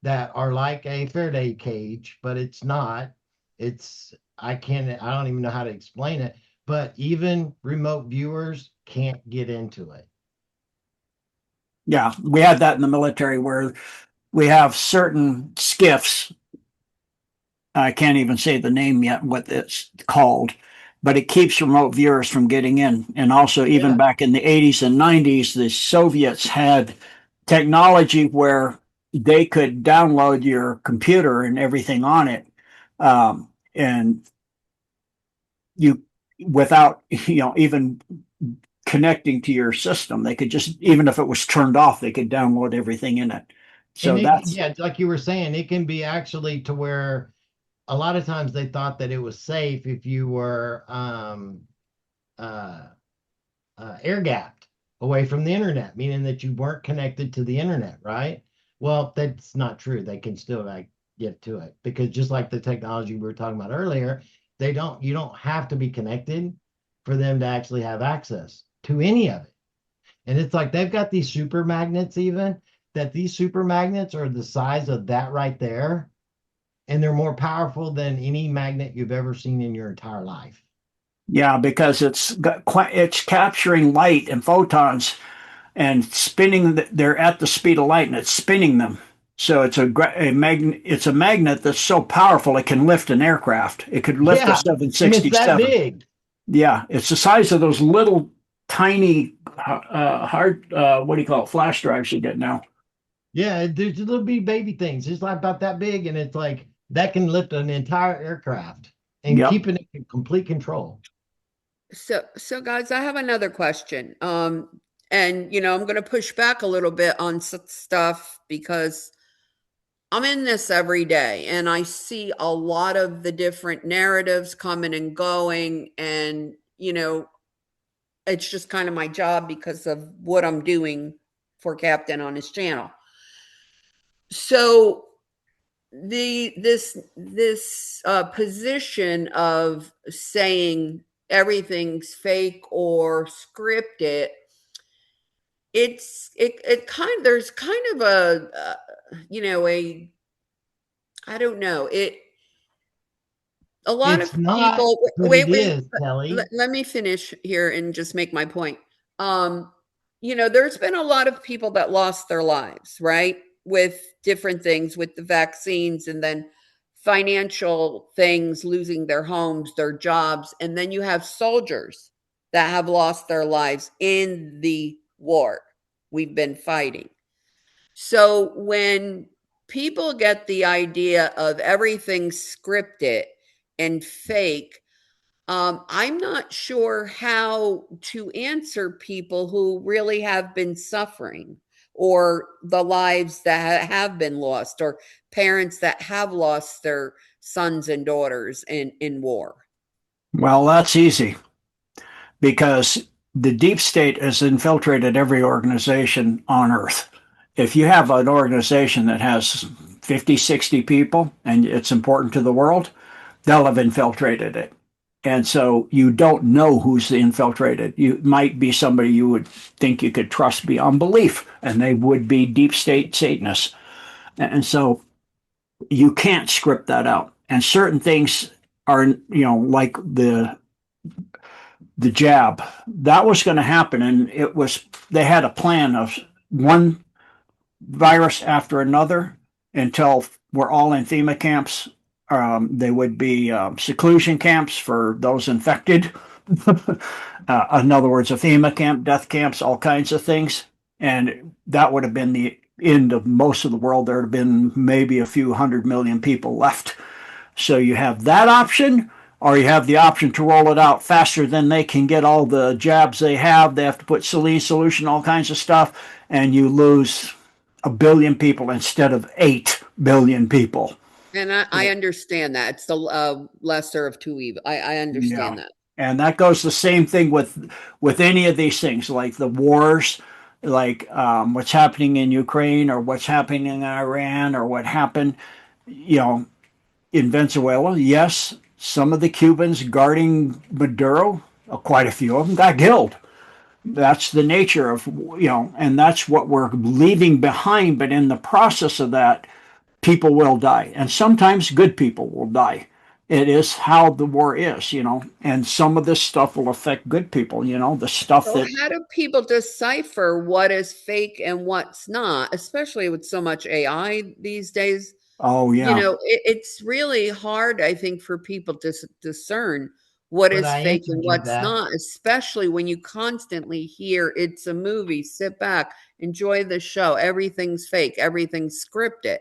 that are like a Faraday cage, but it's not. I don't even know how to explain it, but even remote viewers can't get into it. Yeah. We had that in the military where we have certain skiffs. I can't even say the name yet, what it's called, but it keeps remote viewers from getting in. And also, even Yeah. back in the 80s and 90s, the Soviets had technology where they could download your computer and everything on it. And you, without, even connecting to your system, they could just, even if it was turned off, they could download everything in it. So And that's, yeah, like you were saying, it can be actually to where a lot of times they thought that it was safe if you were uh, air gapped away from the internet, meaning that you weren't connected to the internet, right? Well, that's not true. They can still like get to it because just like the technology we were talking about earlier, you don't have to be connected for them to actually have access to any of it. And it's like they've got these super magnets, even that these super magnets are the size of that right there. And they're more powerful than any magnet you've ever seen in your entire life. yeah, because it's capturing light and photons and spinning. They're at the speed of light, and it's spinning them. So it's a magnet that's so powerful it can lift an aircraft. It could lift a Yeah. And it's that 767. big. Yeah, it's the size of those little tiny hard what do you call it, flash drives you get now. Yeah, there's a little baby things, just like about that big, and it's like that can lift an entire aircraft and Yep. keeping it in complete control. so guys, I have another question. And I'm going to push back a little bit on stuff because I'm in this every day and I see a lot of the different narratives coming and going. And, it's just kind of my job because of what I'm doing for Captain on his channel. So this position of saying everything's fake or scripted, it kind there's kind of a I don't know. A lot It's of not, people but wait, it wait, is, Kelly. let me finish here and just make my point. Um, there's been a lot of people that lost their lives, right? With different things, with the vaccines and then financial things, losing their homes, their jobs, and then you have soldiers that have lost their lives in the war we've been fighting. So when people get the idea of everything scripted and fake, I'm not sure how to answer people who really have been suffering, or the lives that have been lost, or parents that have lost their sons and daughters in war. Well, that's easy because the deep state has infiltrated every organization on earth. If you have an organization that has 50, 60 people and it's important to the world, they'll have infiltrated it. And so you don't know who's infiltrated. You might be somebody you would think you could trust beyond belief, and they would be deep state Satanists. And so you can't script that out. And certain things are, like the jab. That was going to happen, and they had a plan of one virus after another until we're all in FEMA camps. They would be seclusion camps for those infected. In other words, a FEMA camp, death camps, all kinds of things. And that would have been the end of most of the world. There would have been maybe a few 100 million people left. So you have that option, or you have the option to roll it out faster than they can get all the jabs they have. They have to put saline solution, all kinds of stuff, and you lose 1 billion people instead of 8 billion people. And I understand that. It's the lesser of two evils. I Yeah. understand that. And that goes the same thing with any of these things, like the wars, like what's happening in Ukraine or what's happening in Iran or what happened, you know, in Venezuela. Yes, some of the Cubans guarding Maduro, quite a few of them got killed. That's the nature of, and that's what we're leaving behind. But in the process of that, people will die, and sometimes good people will die. It is how the war is, and some of this stuff will affect good people, the stuff So that, how do people decipher what is fake and what's not, especially with so much AI these days? oh, yeah. It's really hard, I think, for people to discern what But is I fake and answered you what's that. not, especially when you constantly hear it's a movie, sit back, enjoy the show, everything's fake, everything's scripted.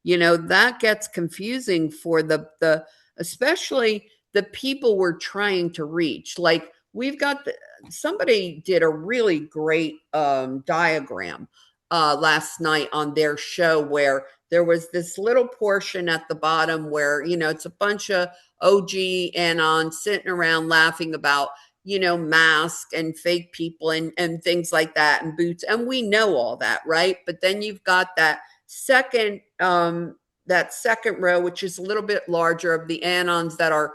That gets confusing for the especially the people we're trying to reach. Like we've got somebody did a really great diagram last night on their show where there was this little portion at the bottom where, it's a bunch of OG and sitting around laughing about, masks and fake people and things like that and boots. And we know all that, right? But then you've got second, that second row, which is a little bit larger of the anons that are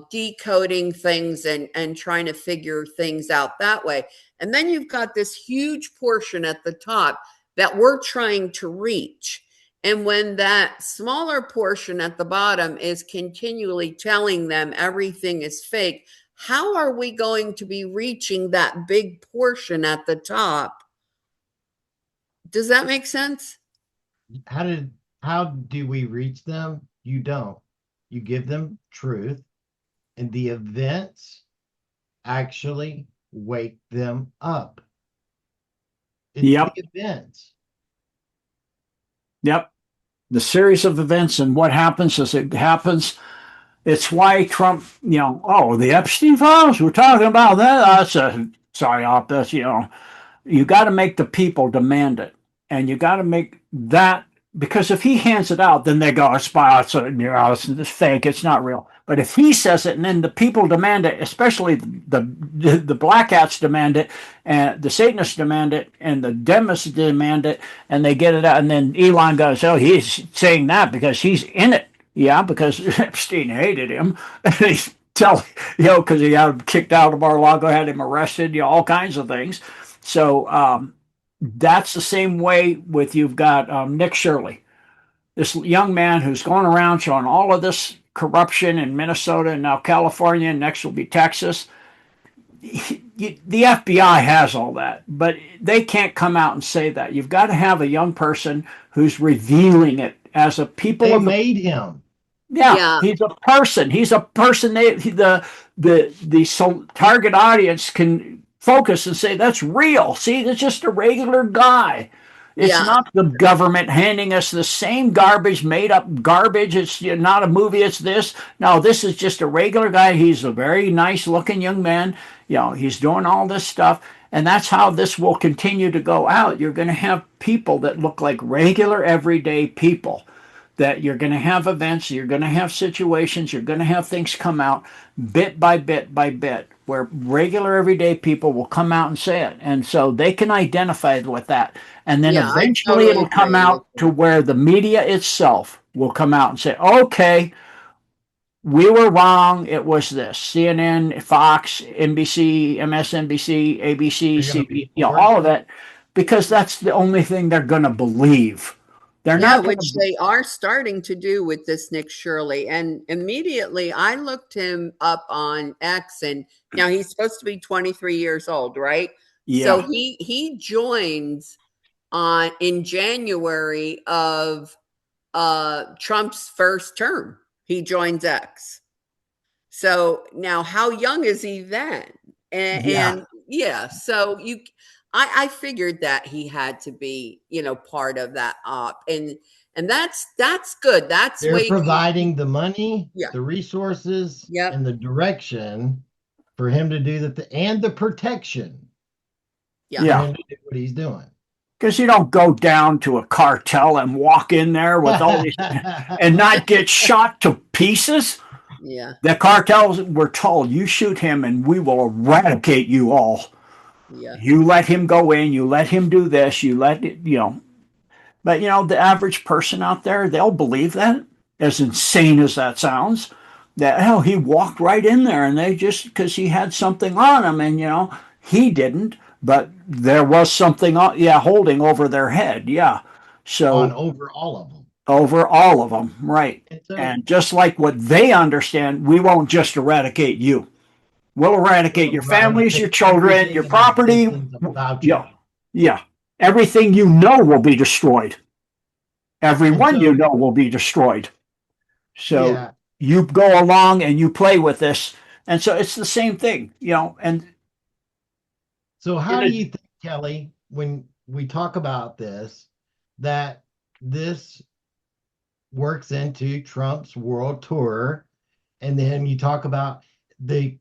decoding things and trying to figure things out that way. And then you've got this huge portion at the top that we're trying to reach. And when that smaller portion at the bottom is continually telling them everything is fake, how are we going to be reaching that big portion at the top? Does that make sense? How did how do we reach them? You don't. You give them truth, and the events actually wake them up. It's the Yep. events. Yep. The series of events and what happens as it happens. It's why Trump, the Epstein files, we're talking about that. That's a psyop. That's, you got to make the people demand it. And you got to make that, because if he hands it out, then they go, it's fake, it's not real. But if he says it and then the people demand it, especially the black hats demand it, and the Satanists demand it, and the Demists demand it, and they get it out, and then Elon goes, oh, he's saying that because he's in it. Yeah, because Epstein hated him. He's because he had him kicked out of Mar-a-Lago, had him arrested, all kinds of things. So that's the same way with you've got Nick Shirley, this young man who's going around showing all of this corruption in Minnesota and now California, and next will be Texas. The FBI has all that, but they can't come out and say that. You've got to have a young person who's revealing it as a people They of made him. yeah, Yeah. he's a person. He's a person. The target audience can focus and say that's real. See, it's just a regular guy. It's Yeah. not the government handing us the same garbage, made up garbage. It's not a movie. It's this. No, this is just a regular guy. He's a very nice looking young man. He's doing all this stuff. And that's how this will continue to go out. You're going to have people that look like regular, everyday people, that you're going to have events, you're going to have situations, you're going to have things come out bit by bit by bit, where regular everyday people will come out and say it. And so they can identify with that. And then Yeah, I eventually totally it'll come agree with out to you. where the media itself will come out and say, okay, we were wrong. It was this. CNN, Fox, NBC, MSNBC, ABC, They're going to be CBS, all forced. of it, because that's the only thing they're going to believe. They're Yeah, not going which to. they are starting to do with this Nick Shirley. And immediately I looked him up on X, and now he's supposed to be 23 years old, right? So Yeah. he joins on in January of Trump's first term. He joins X. So now, how young is he then? Yeah. And yeah, so I figured that he had to be, part of that op, and that's good. That's They're way too. providing the money, Yeah. the resources, Yep. and the direction for him to do and the protection Yeah. for Yeah. him to do what he's doing. Because you don't go down to a cartel and walk in there with all these and not get shot to pieces. Yeah. The cartels were told, you shoot him and we will eradicate you all. Yeah. You let him go in, you let him do this, you let it, But, the average person out there, they'll believe that, as insane as that sounds, that, hell, he walked right in there and they just, because he had something on him and, he didn't, but there was something, holding over their head. Yeah. On So, over all of them. over all of them. Right. And so And just like what they understand, we won't just eradicate you. We'll eradicate we'll your families, your eradicate children, your everything in property. existence about you. Yeah. Yeah. Everything will be destroyed. And Everyone so, will be destroyed. So yeah. you go along and you play with this. And so it's the same thing, and So in how do a, you think, Kelly, when we talk about this, that this works into Trump's world tour? And then you talk about the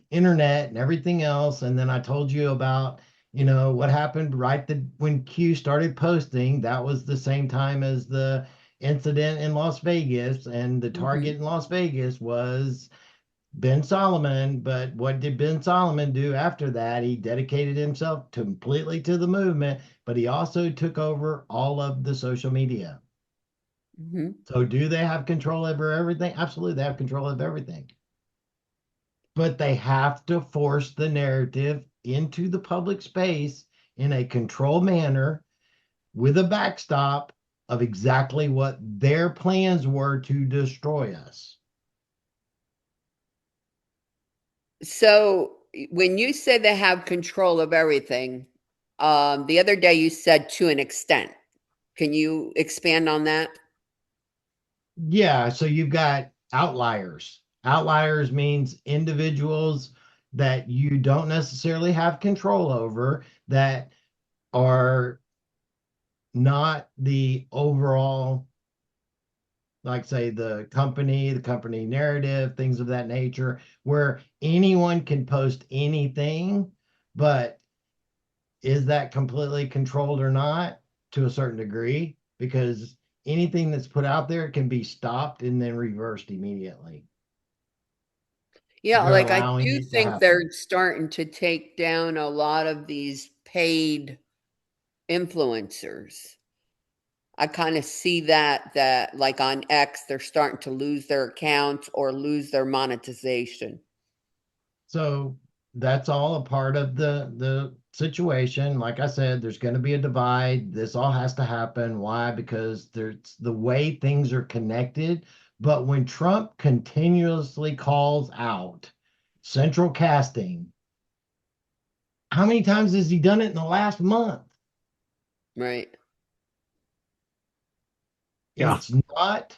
internet and everything else. And then I told you about, what happened when Q started posting. That was the same time as the incident in Las Vegas, and the Hmm. target in Las Vegas was Ben Solomon. But what did Ben Solomon do after that? He dedicated himself completely to the movement, but he also took over all of the social media. Hmm. So do they have control over everything? Absolutely, they have control of everything. But they have to force the narrative into the public space in a controlled manner with a backstop of exactly what their plans were to destroy us. So when you say they have control of everything, the other day you said to an extent. Can you expand on that? Yeah, so you've got outliers. Outliers means individuals that you don't necessarily have control over, that are not the overall, like say the company narrative, things of that nature, where anyone can post anything. But is that completely controlled or not? To a certain degree, because anything that's put out there can be stopped and then reversed immediately. Yeah, They're like I allowing do it to think happen. they're starting to take down a lot of these paid influencers. I kind of see that like on X, they're starting to lose their accounts or lose their monetization. So that's all a part of the situation. Like I said, there's going to be a divide. This all has to happen. Why? Because there's the way things are connected. But when Trump continuously calls out central casting, how many times has he done it in the last month? Right. And yeah, it's not,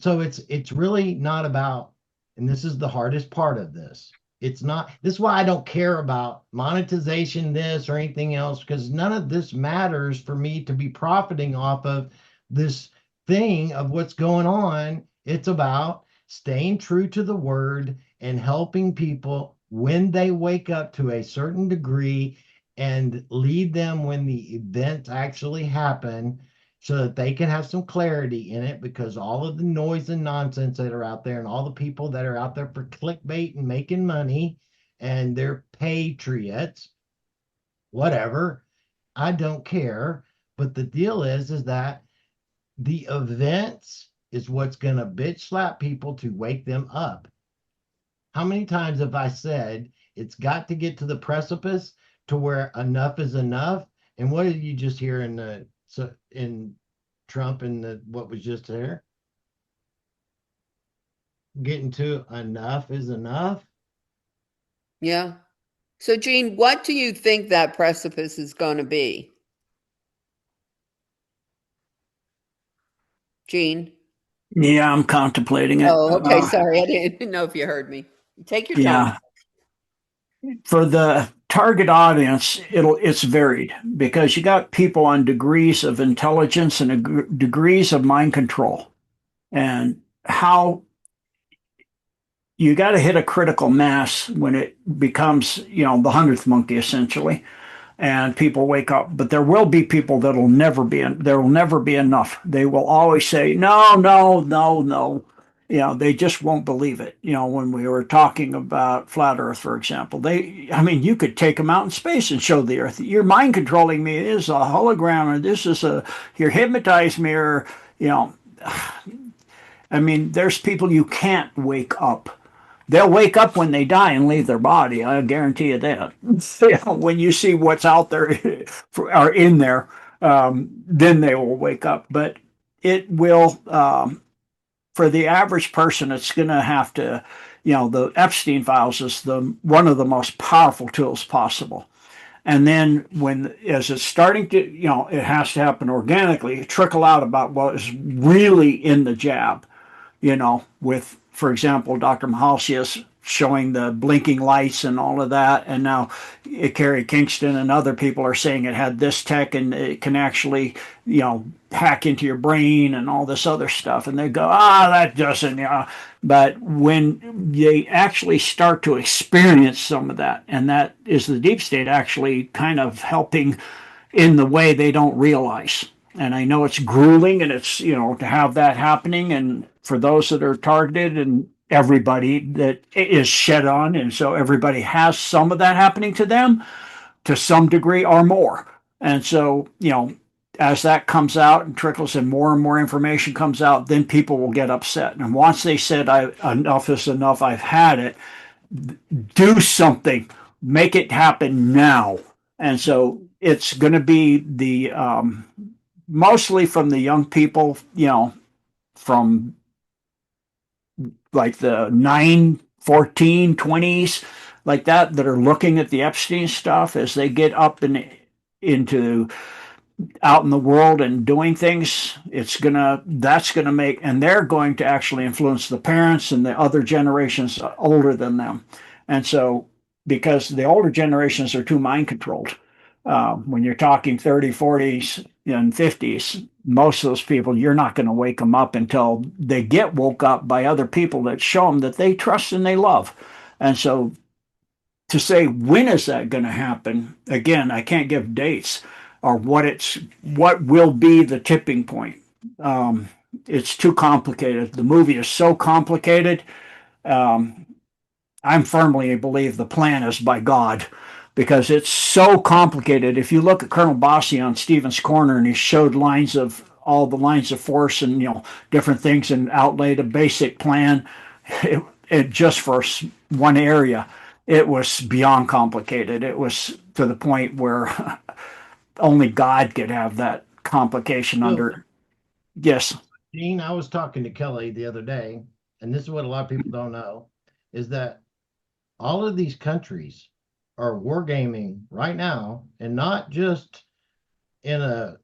so it's really not about, and this is the hardest part of this. It's not, this is why I don't care about monetization, this or anything else, because none of this matters for me to be profiting off of this thing of what's going on. It's about staying true to the word and helping people when they wake up to a certain degree, and lead them when the events actually happen, so that they can have some clarity in it. Because all of the noise and nonsense that are out there, and all the people that are out there for clickbait and making money, and they're patriots, whatever, I don't care. But the deal is that the events is what's going to bitch slap people to wake them up. How many times have I said it's got to get to the precipice to where enough is enough? And what did you just hear in Trump and what was just there? Getting to enough is enough. Yeah. So, Gene, what do you think that precipice is going to be? Gene? Yeah, I'm contemplating it. Oh, okay. Sorry, I didn't know if you heard me. Take your time. Yeah. For the target audience, it's varied because you got people on degrees of intelligence and degrees of mind control, and how you got to hit a critical mass when it becomes, the hundredth monkey essentially, and people wake up. But there will be people that'll never be. There will never be enough. They will always say no, no, no, no. They just won't believe it. When we were talking about flat Earth, for example, I mean, you could take them out in space and show the Earth. You're mind controlling me. It is a hologram, or this is you're hypnotizing me, or you know, I mean, there's people you can't wake up. They'll wake up when they die and leave their body. I guarantee you that. When you see what's out there or in there, then they will wake up. But it will, for the average person, it's going to have to, the Epstein files is one of the most powerful tools possible. And then as it's starting to, it has to happen organically, trickle out about what is really in the jab, with, for example, Dr. Mahalsias showing the blinking lights and all of that. And now Kerry Kingston and other people are saying it had this tech and it can actually, hack into your brain and all this other stuff. And they go, that doesn't, But when they actually start to experience some of that, and that is the deep state actually kind of helping in the way they don't realize. And I know it's grueling and it's, to have that happening. And for those that are targeted and everybody that is shed on. And so everybody has some of that happening to them to some degree or more. And so, as that comes out and trickles and more information comes out, then people will get upset. And once they said, enough is enough, I've had it, do something, make it happen now. And so it's going to be mostly from the young people, from like the 9, 14, 20s, like that are looking at the Epstein stuff as they get up into out in the world and doing things. That's gonna make, and they're going to actually influence the parents and the other generations older than them. And so, because the older generations are too mind controlled, when you're talking 30, 40s, and 50s, most of those people, you're not going to wake them up until they get woke up by other people that show them that they trust and they love. And so, to say when is that going to happen, again, I can't give dates or what will be the tipping point. It's too complicated. The movie is so complicated. I'm firmly believe the plan is by God, because it's so complicated. If you look at Colonel Bossi on Stevens Corner and he showed all the lines of force and different things and outlaid a basic plan, it just for one area, it was beyond complicated. It was to the point where only God could have that complication under. Yes. Gene, I was talking to Kelly the other day, and this is what a lot of people don't know, is that all of these countries are wargaming right now, and not just in a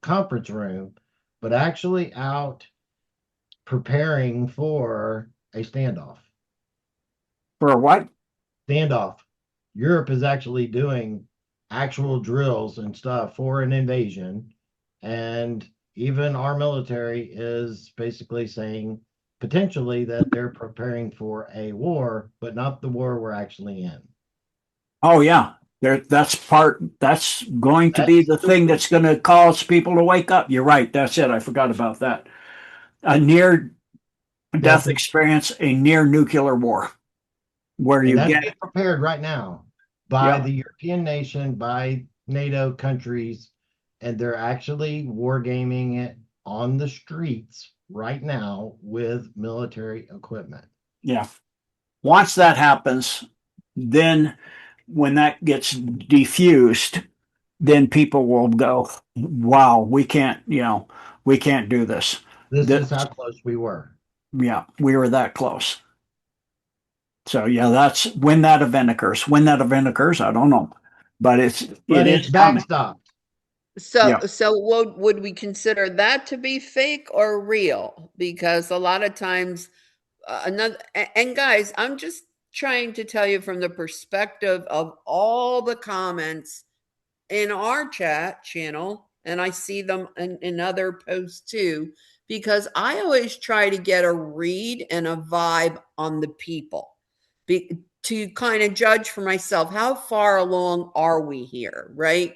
conference room, but actually out preparing for a standoff. For a what? Standoff. Europe is actually doing actual drills and stuff for an invasion, and even our military is basically saying potentially that they're preparing for a war, but not the war we're actually in. Oh yeah, that's going to be the thing that's going to cause people to wake up. You're right. That's it. I forgot about that. A near death experience, a near nuclear war, where you get prepared right now by the European nation, by NATO countries, and they're actually wargaming it on the streets right now with military equipment. Yeah. Once that happens, then when that gets diffused, then people will go, wow, we can't do this. This is how close we were. Yeah, we were that close. So yeah, that's when that event occurs. When that event occurs, I don't know, but it's backstopped. So, Yeah. would we consider that to be fake or real? Because a lot of times, and guys, I'm just trying to tell you from the perspective of all the comments in our chat channel, and I see them in other posts too, because I always try to get a read and a vibe on the people to kind of judge for myself how far along are we here, right?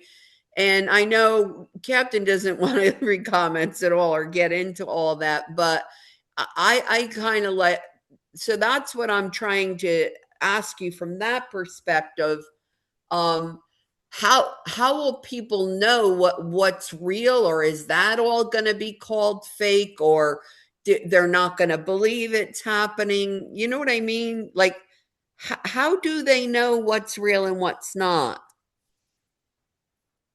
And I know Captain doesn't want to read comments at all or get into all that, but I kind of let, so that's what I'm trying to ask you from that perspective. Um, how will people know what's real, or is that all going to be called fake, or they're not going to believe it's happening? You know what I mean? Like, how do they know what's real and what's not?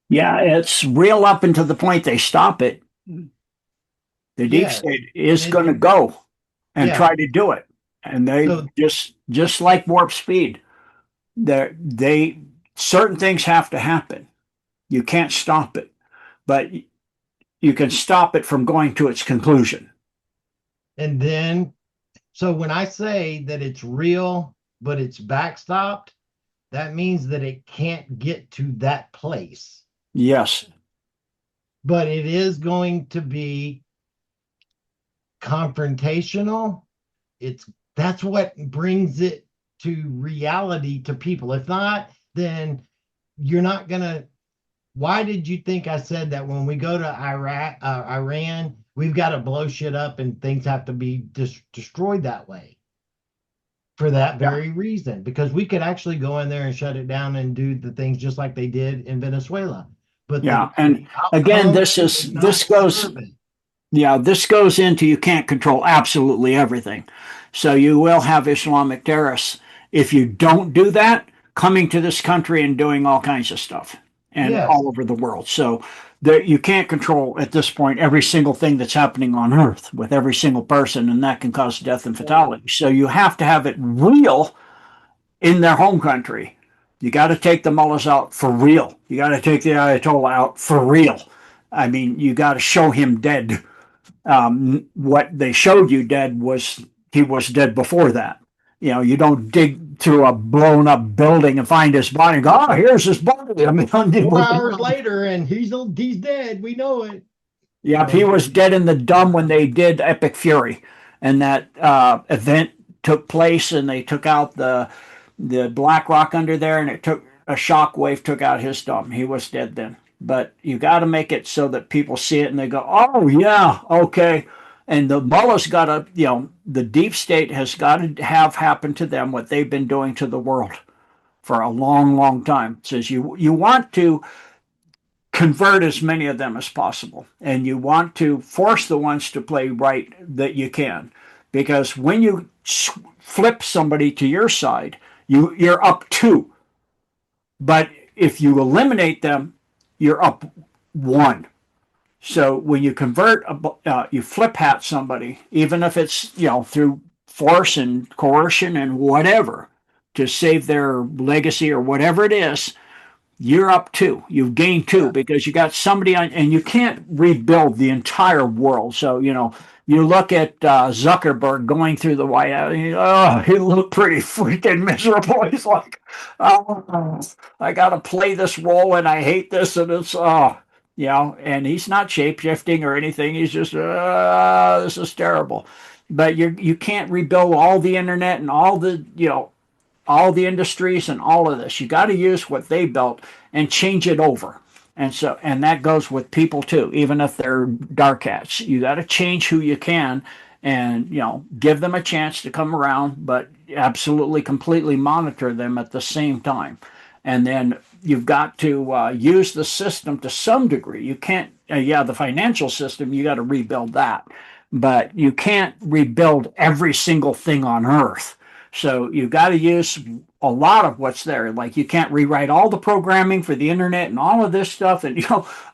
Yeah, it's real up until the point they stop it. The deep Yes. state is It, going to go and yeah. try to do it. And they So just like warp speed, they certain things have to happen. You can't stop it, but you can stop it from going to its conclusion. and then so when I say that it's real, but it's backstopped, that means that it can't get to that place. Yes. But it is going to be confrontational. It's That's what brings it to reality to people. If not, then you're not gonna. Why did you think I said that when we go to Iran, we've got to blow shit up and things have to be destroyed that way? For that Yeah. very reason, because we could actually go in there and shut it down and do the things just like they did in Venezuela. But Yeah. the And again, outcome would this not goes serve it. yeah, this goes into you can't control absolutely everything. So you will have Islamic terrorists if you don't do that coming to this country and doing all kinds of stuff and Yes. all over the world. So there, you can't control at this point every single thing that's happening on Earth with every single person, and that can cause death and fatality. So you have to have it real in their home country. You got to take the mullahs out for real. You got to take the Ayatollah out for real. I mean, you got to show him dead. What they showed you dead was he was dead before that. You know, you don't dig through a blown up building and find his body and go, oh, here's his body. I mean, 4 hours later, and he's dead. We know it. yeah, he So was dead in the dumb when they did Epic Fury, and that event took place, and they took out the black rock under there, and it took a shock wave took out his dumb. He was dead then. But you got to make it so that people see it and they go, "Oh yeah, okay." And the mullahs got to, the deep state has got to have happened to them what they've been doing to the world for a long, long time. It says you want to convert as many of them as possible. And you want to force the ones to play right that you can. Because when you flip somebody to your side, you're up two. But if you eliminate them, you're up one. So when you convert, you flip hat somebody, even if it's, through force and coercion and whatever to save their legacy or whatever it is, you're up two. You've gained two because you got somebody on, and you can't rebuild the entire world. So, you look at Zuckerberg going through the White House, he looked pretty freaking miserable. He's like, oh, I got to play this role and I hate this. And it's, and he's not shapeshifting or anything. He's just, this is terrible. But you can't rebuild all the internet and all the industries and all of this. You got to use what they built and change it over. And that goes with people too, even if they're dark hats. You got to change who you can and, give them a chance to come around, but absolutely completely monitor them at the same time. And then you've got to use the system to some degree. You can't, the financial system, you got to rebuild that, but you can't rebuild every single thing on earth. So you've got to use a lot of what's there. Like you can't rewrite all the programming for the internet and all of this stuff. And,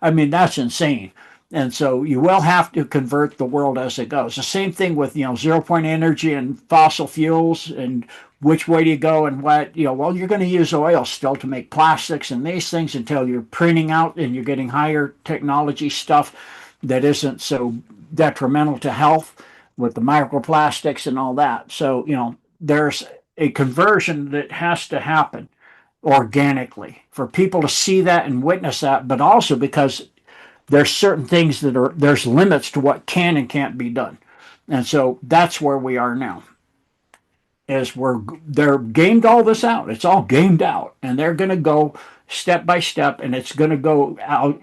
I mean, that's insane. And so you will have to convert the world as it goes. The same thing with, 0 point energy and fossil fuels and which way do you go and what, well, you're going to use oil still to make plastics and these things until you're printing out and you're getting higher technology stuff that isn't so detrimental to health with the microplastics and all that. So, there's a conversion that has to happen organically for people to see that and witness that, but also because there's certain things there's limits to what can and can't be done. And so that's where we are now. Is they're gamed all this out. It's all gamed out, and they're going to go step by step, and it's going to go out,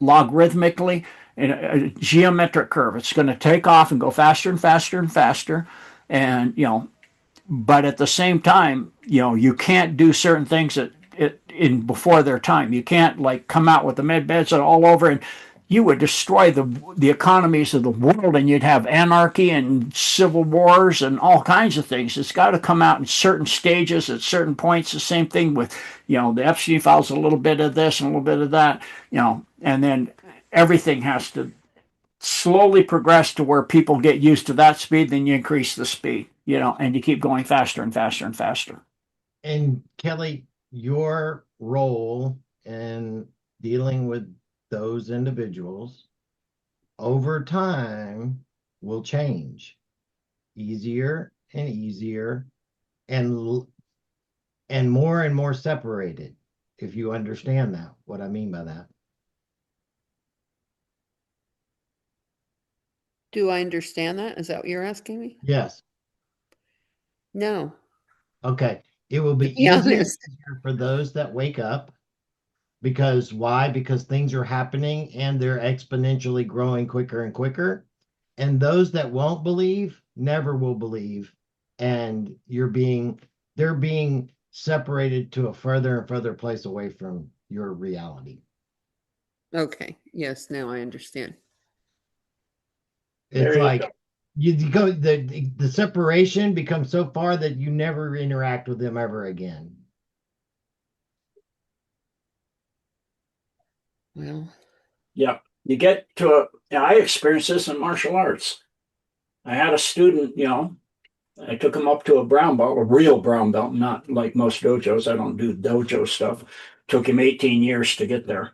logarithmically in a geometric curve. It's going to take off and go faster and faster and faster, and but at the same time, you can't do certain things in before their time. You can't like come out with the med beds all over, and you would destroy the economies of the world, and you'd have anarchy and civil wars and all kinds of things. It's got to come out in certain stages at certain points. The same thing with the Epstein files, a little bit of this and a little bit of that, and then everything has to slowly progress to where people get used to that speed. Then you increase the speed, and you keep going faster and faster and faster. And Kelly, your role in dealing with those individuals over time will change easier and easier and more separated, if you understand that, what I mean by that. Do I understand that? Is that what you're asking me? Yes. No. Okay. It will be easier for those that wake up. Because why? Because things are happening and they're exponentially growing quicker and quicker. And those that won't believe never will believe. And they're being separated to a further and further place away from your reality. Okay. Yes, now I understand. It's like you go, the separation becomes so far that you never interact with them ever again. Well, yeah, you get to I experienced this in martial arts. I had a student, I took him up to a brown belt, a real brown belt, not like most dojos. I don't do dojo stuff. Took him 18 years to get there.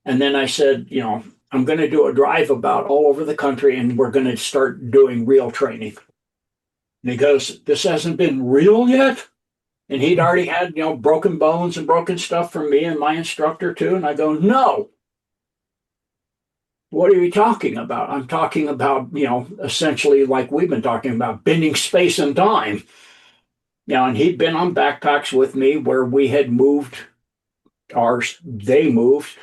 And then I said, I'm going to do a drive about all over the country and we're going to start doing real training. And he goes, this hasn't been real yet? And he'd already had, broken bones and broken stuff from me and my instructor too. And I go, no. What are you talking about? I'm talking about, essentially like we've been talking about, bending space and time. And he'd been on backpacks with me where we had moved they moved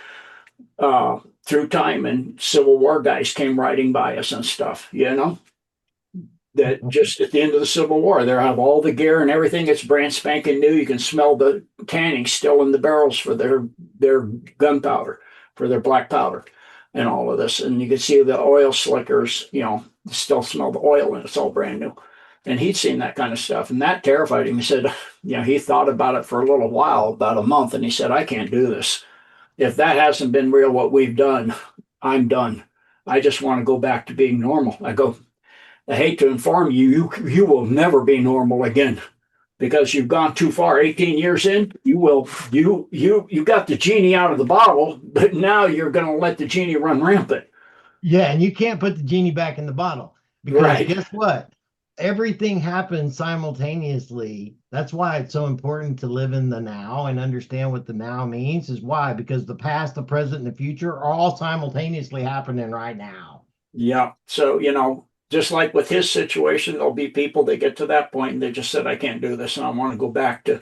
through time, and Civil War guys came riding by us and stuff, that just at the end of the Civil War, they have all the gear and everything. It's brand spanking new. You can smell the tanning still in the barrels for their gunpowder, for their black powder. And all of this, and you can see the oil slickers, still smell the oil, and it's all brand new. And he'd seen that kind of stuff, and that terrified him. He said, he thought about it for a little while, about a month, and he said, I can't do this. If that hasn't been real, what we've done, I'm done. I just want to go back to being normal. I go, I hate to inform you, you will never be normal again. Because you've gone too far. 18 years in, you got the genie out of the bottle, but now you're going to let the genie run rampant. Yeah, and you can't put the genie back in the bottle because right. Guess what? Everything happens simultaneously. That's why it's so important to live in the now and understand what the now means. Is why? Because the past, the present, and the future are all simultaneously happening right now. Yeah. So, just like with his situation, there'll be people that get to that point and they just said, I can't do this and I want to go back to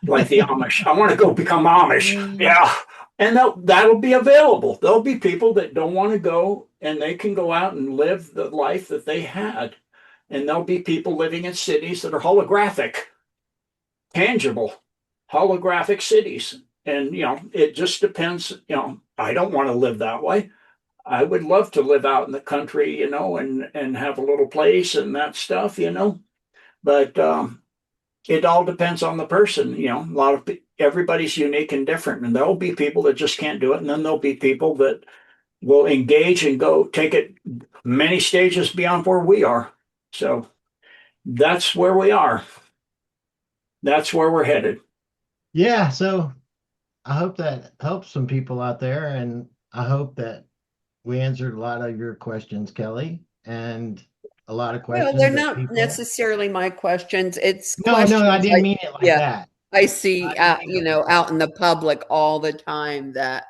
like the Amish. I want to go become Amish. Yeah. And that'll be available. There'll be people that don't want to go and they can go out and live the life that they had. And there'll be people living in cities that are holographic, tangible, holographic cities. And, it just depends. I don't want to live that way. I would love to live out in the country, and have a little place and that stuff, but it all depends on the person. Everybody's unique and different, and there'll be people that just can't do it. And then there'll be people that will engage and go take it many stages beyond where we are. So that's where we are. That's where we're headed. Yeah, so I hope that helps some people out there, and I hope that we answered a lot of your questions, Kelly, and a lot of Well, they're questions that not people. necessarily my questions. It's No, no, I questions didn't mean it like yeah, that. I I see didn't out, mean it like out that. in the public all the time that,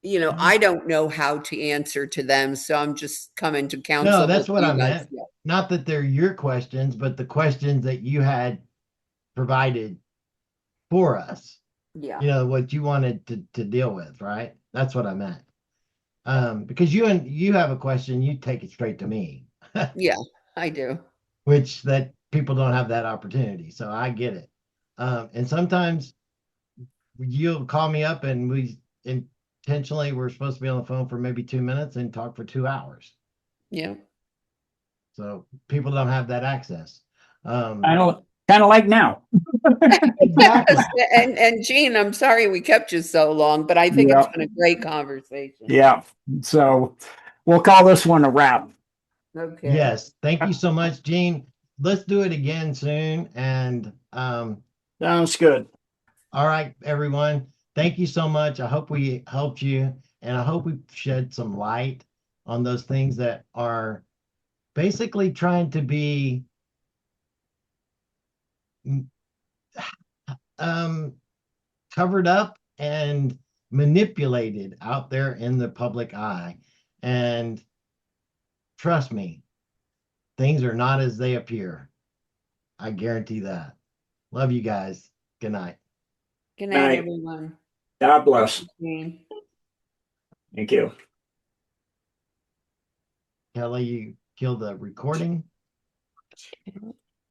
Mhm. I don't know how to answer to them. So I'm just coming to No, counsel with that's what I you guys. meant. Not that they're your questions, but the questions that you had provided for us. Yeah. What you wanted to deal with, right? That's what I meant. Because you have a question, you take it straight to me, Yeah, I do. which that people don't have that opportunity. So I get it. And sometimes you'll call me up and we intentionally we're supposed to be on the phone for maybe 2 minutes and talk for 2 hours. Yeah. So people don't have that access. I Um, don't kind of like now. exactly. Yes. And Gene, I'm sorry we kept you so long, but I think it's Yeah. been a great conversation. Yeah. So we'll call this one a wrap. Okay. Yes. Thank you so much, Gene. Let's do it again soon. And Sounds good. all right, everyone. Thank you so much. I hope we helped you, and I hope we shed some light on those things that are basically trying to be um, covered up and manipulated out there in the public eye. And trust me, things are not as they appear. I guarantee that. Love you guys. Good night. Good All night, right. everyone. God bless. Gene. Thank you. Kelly, you killed the recording.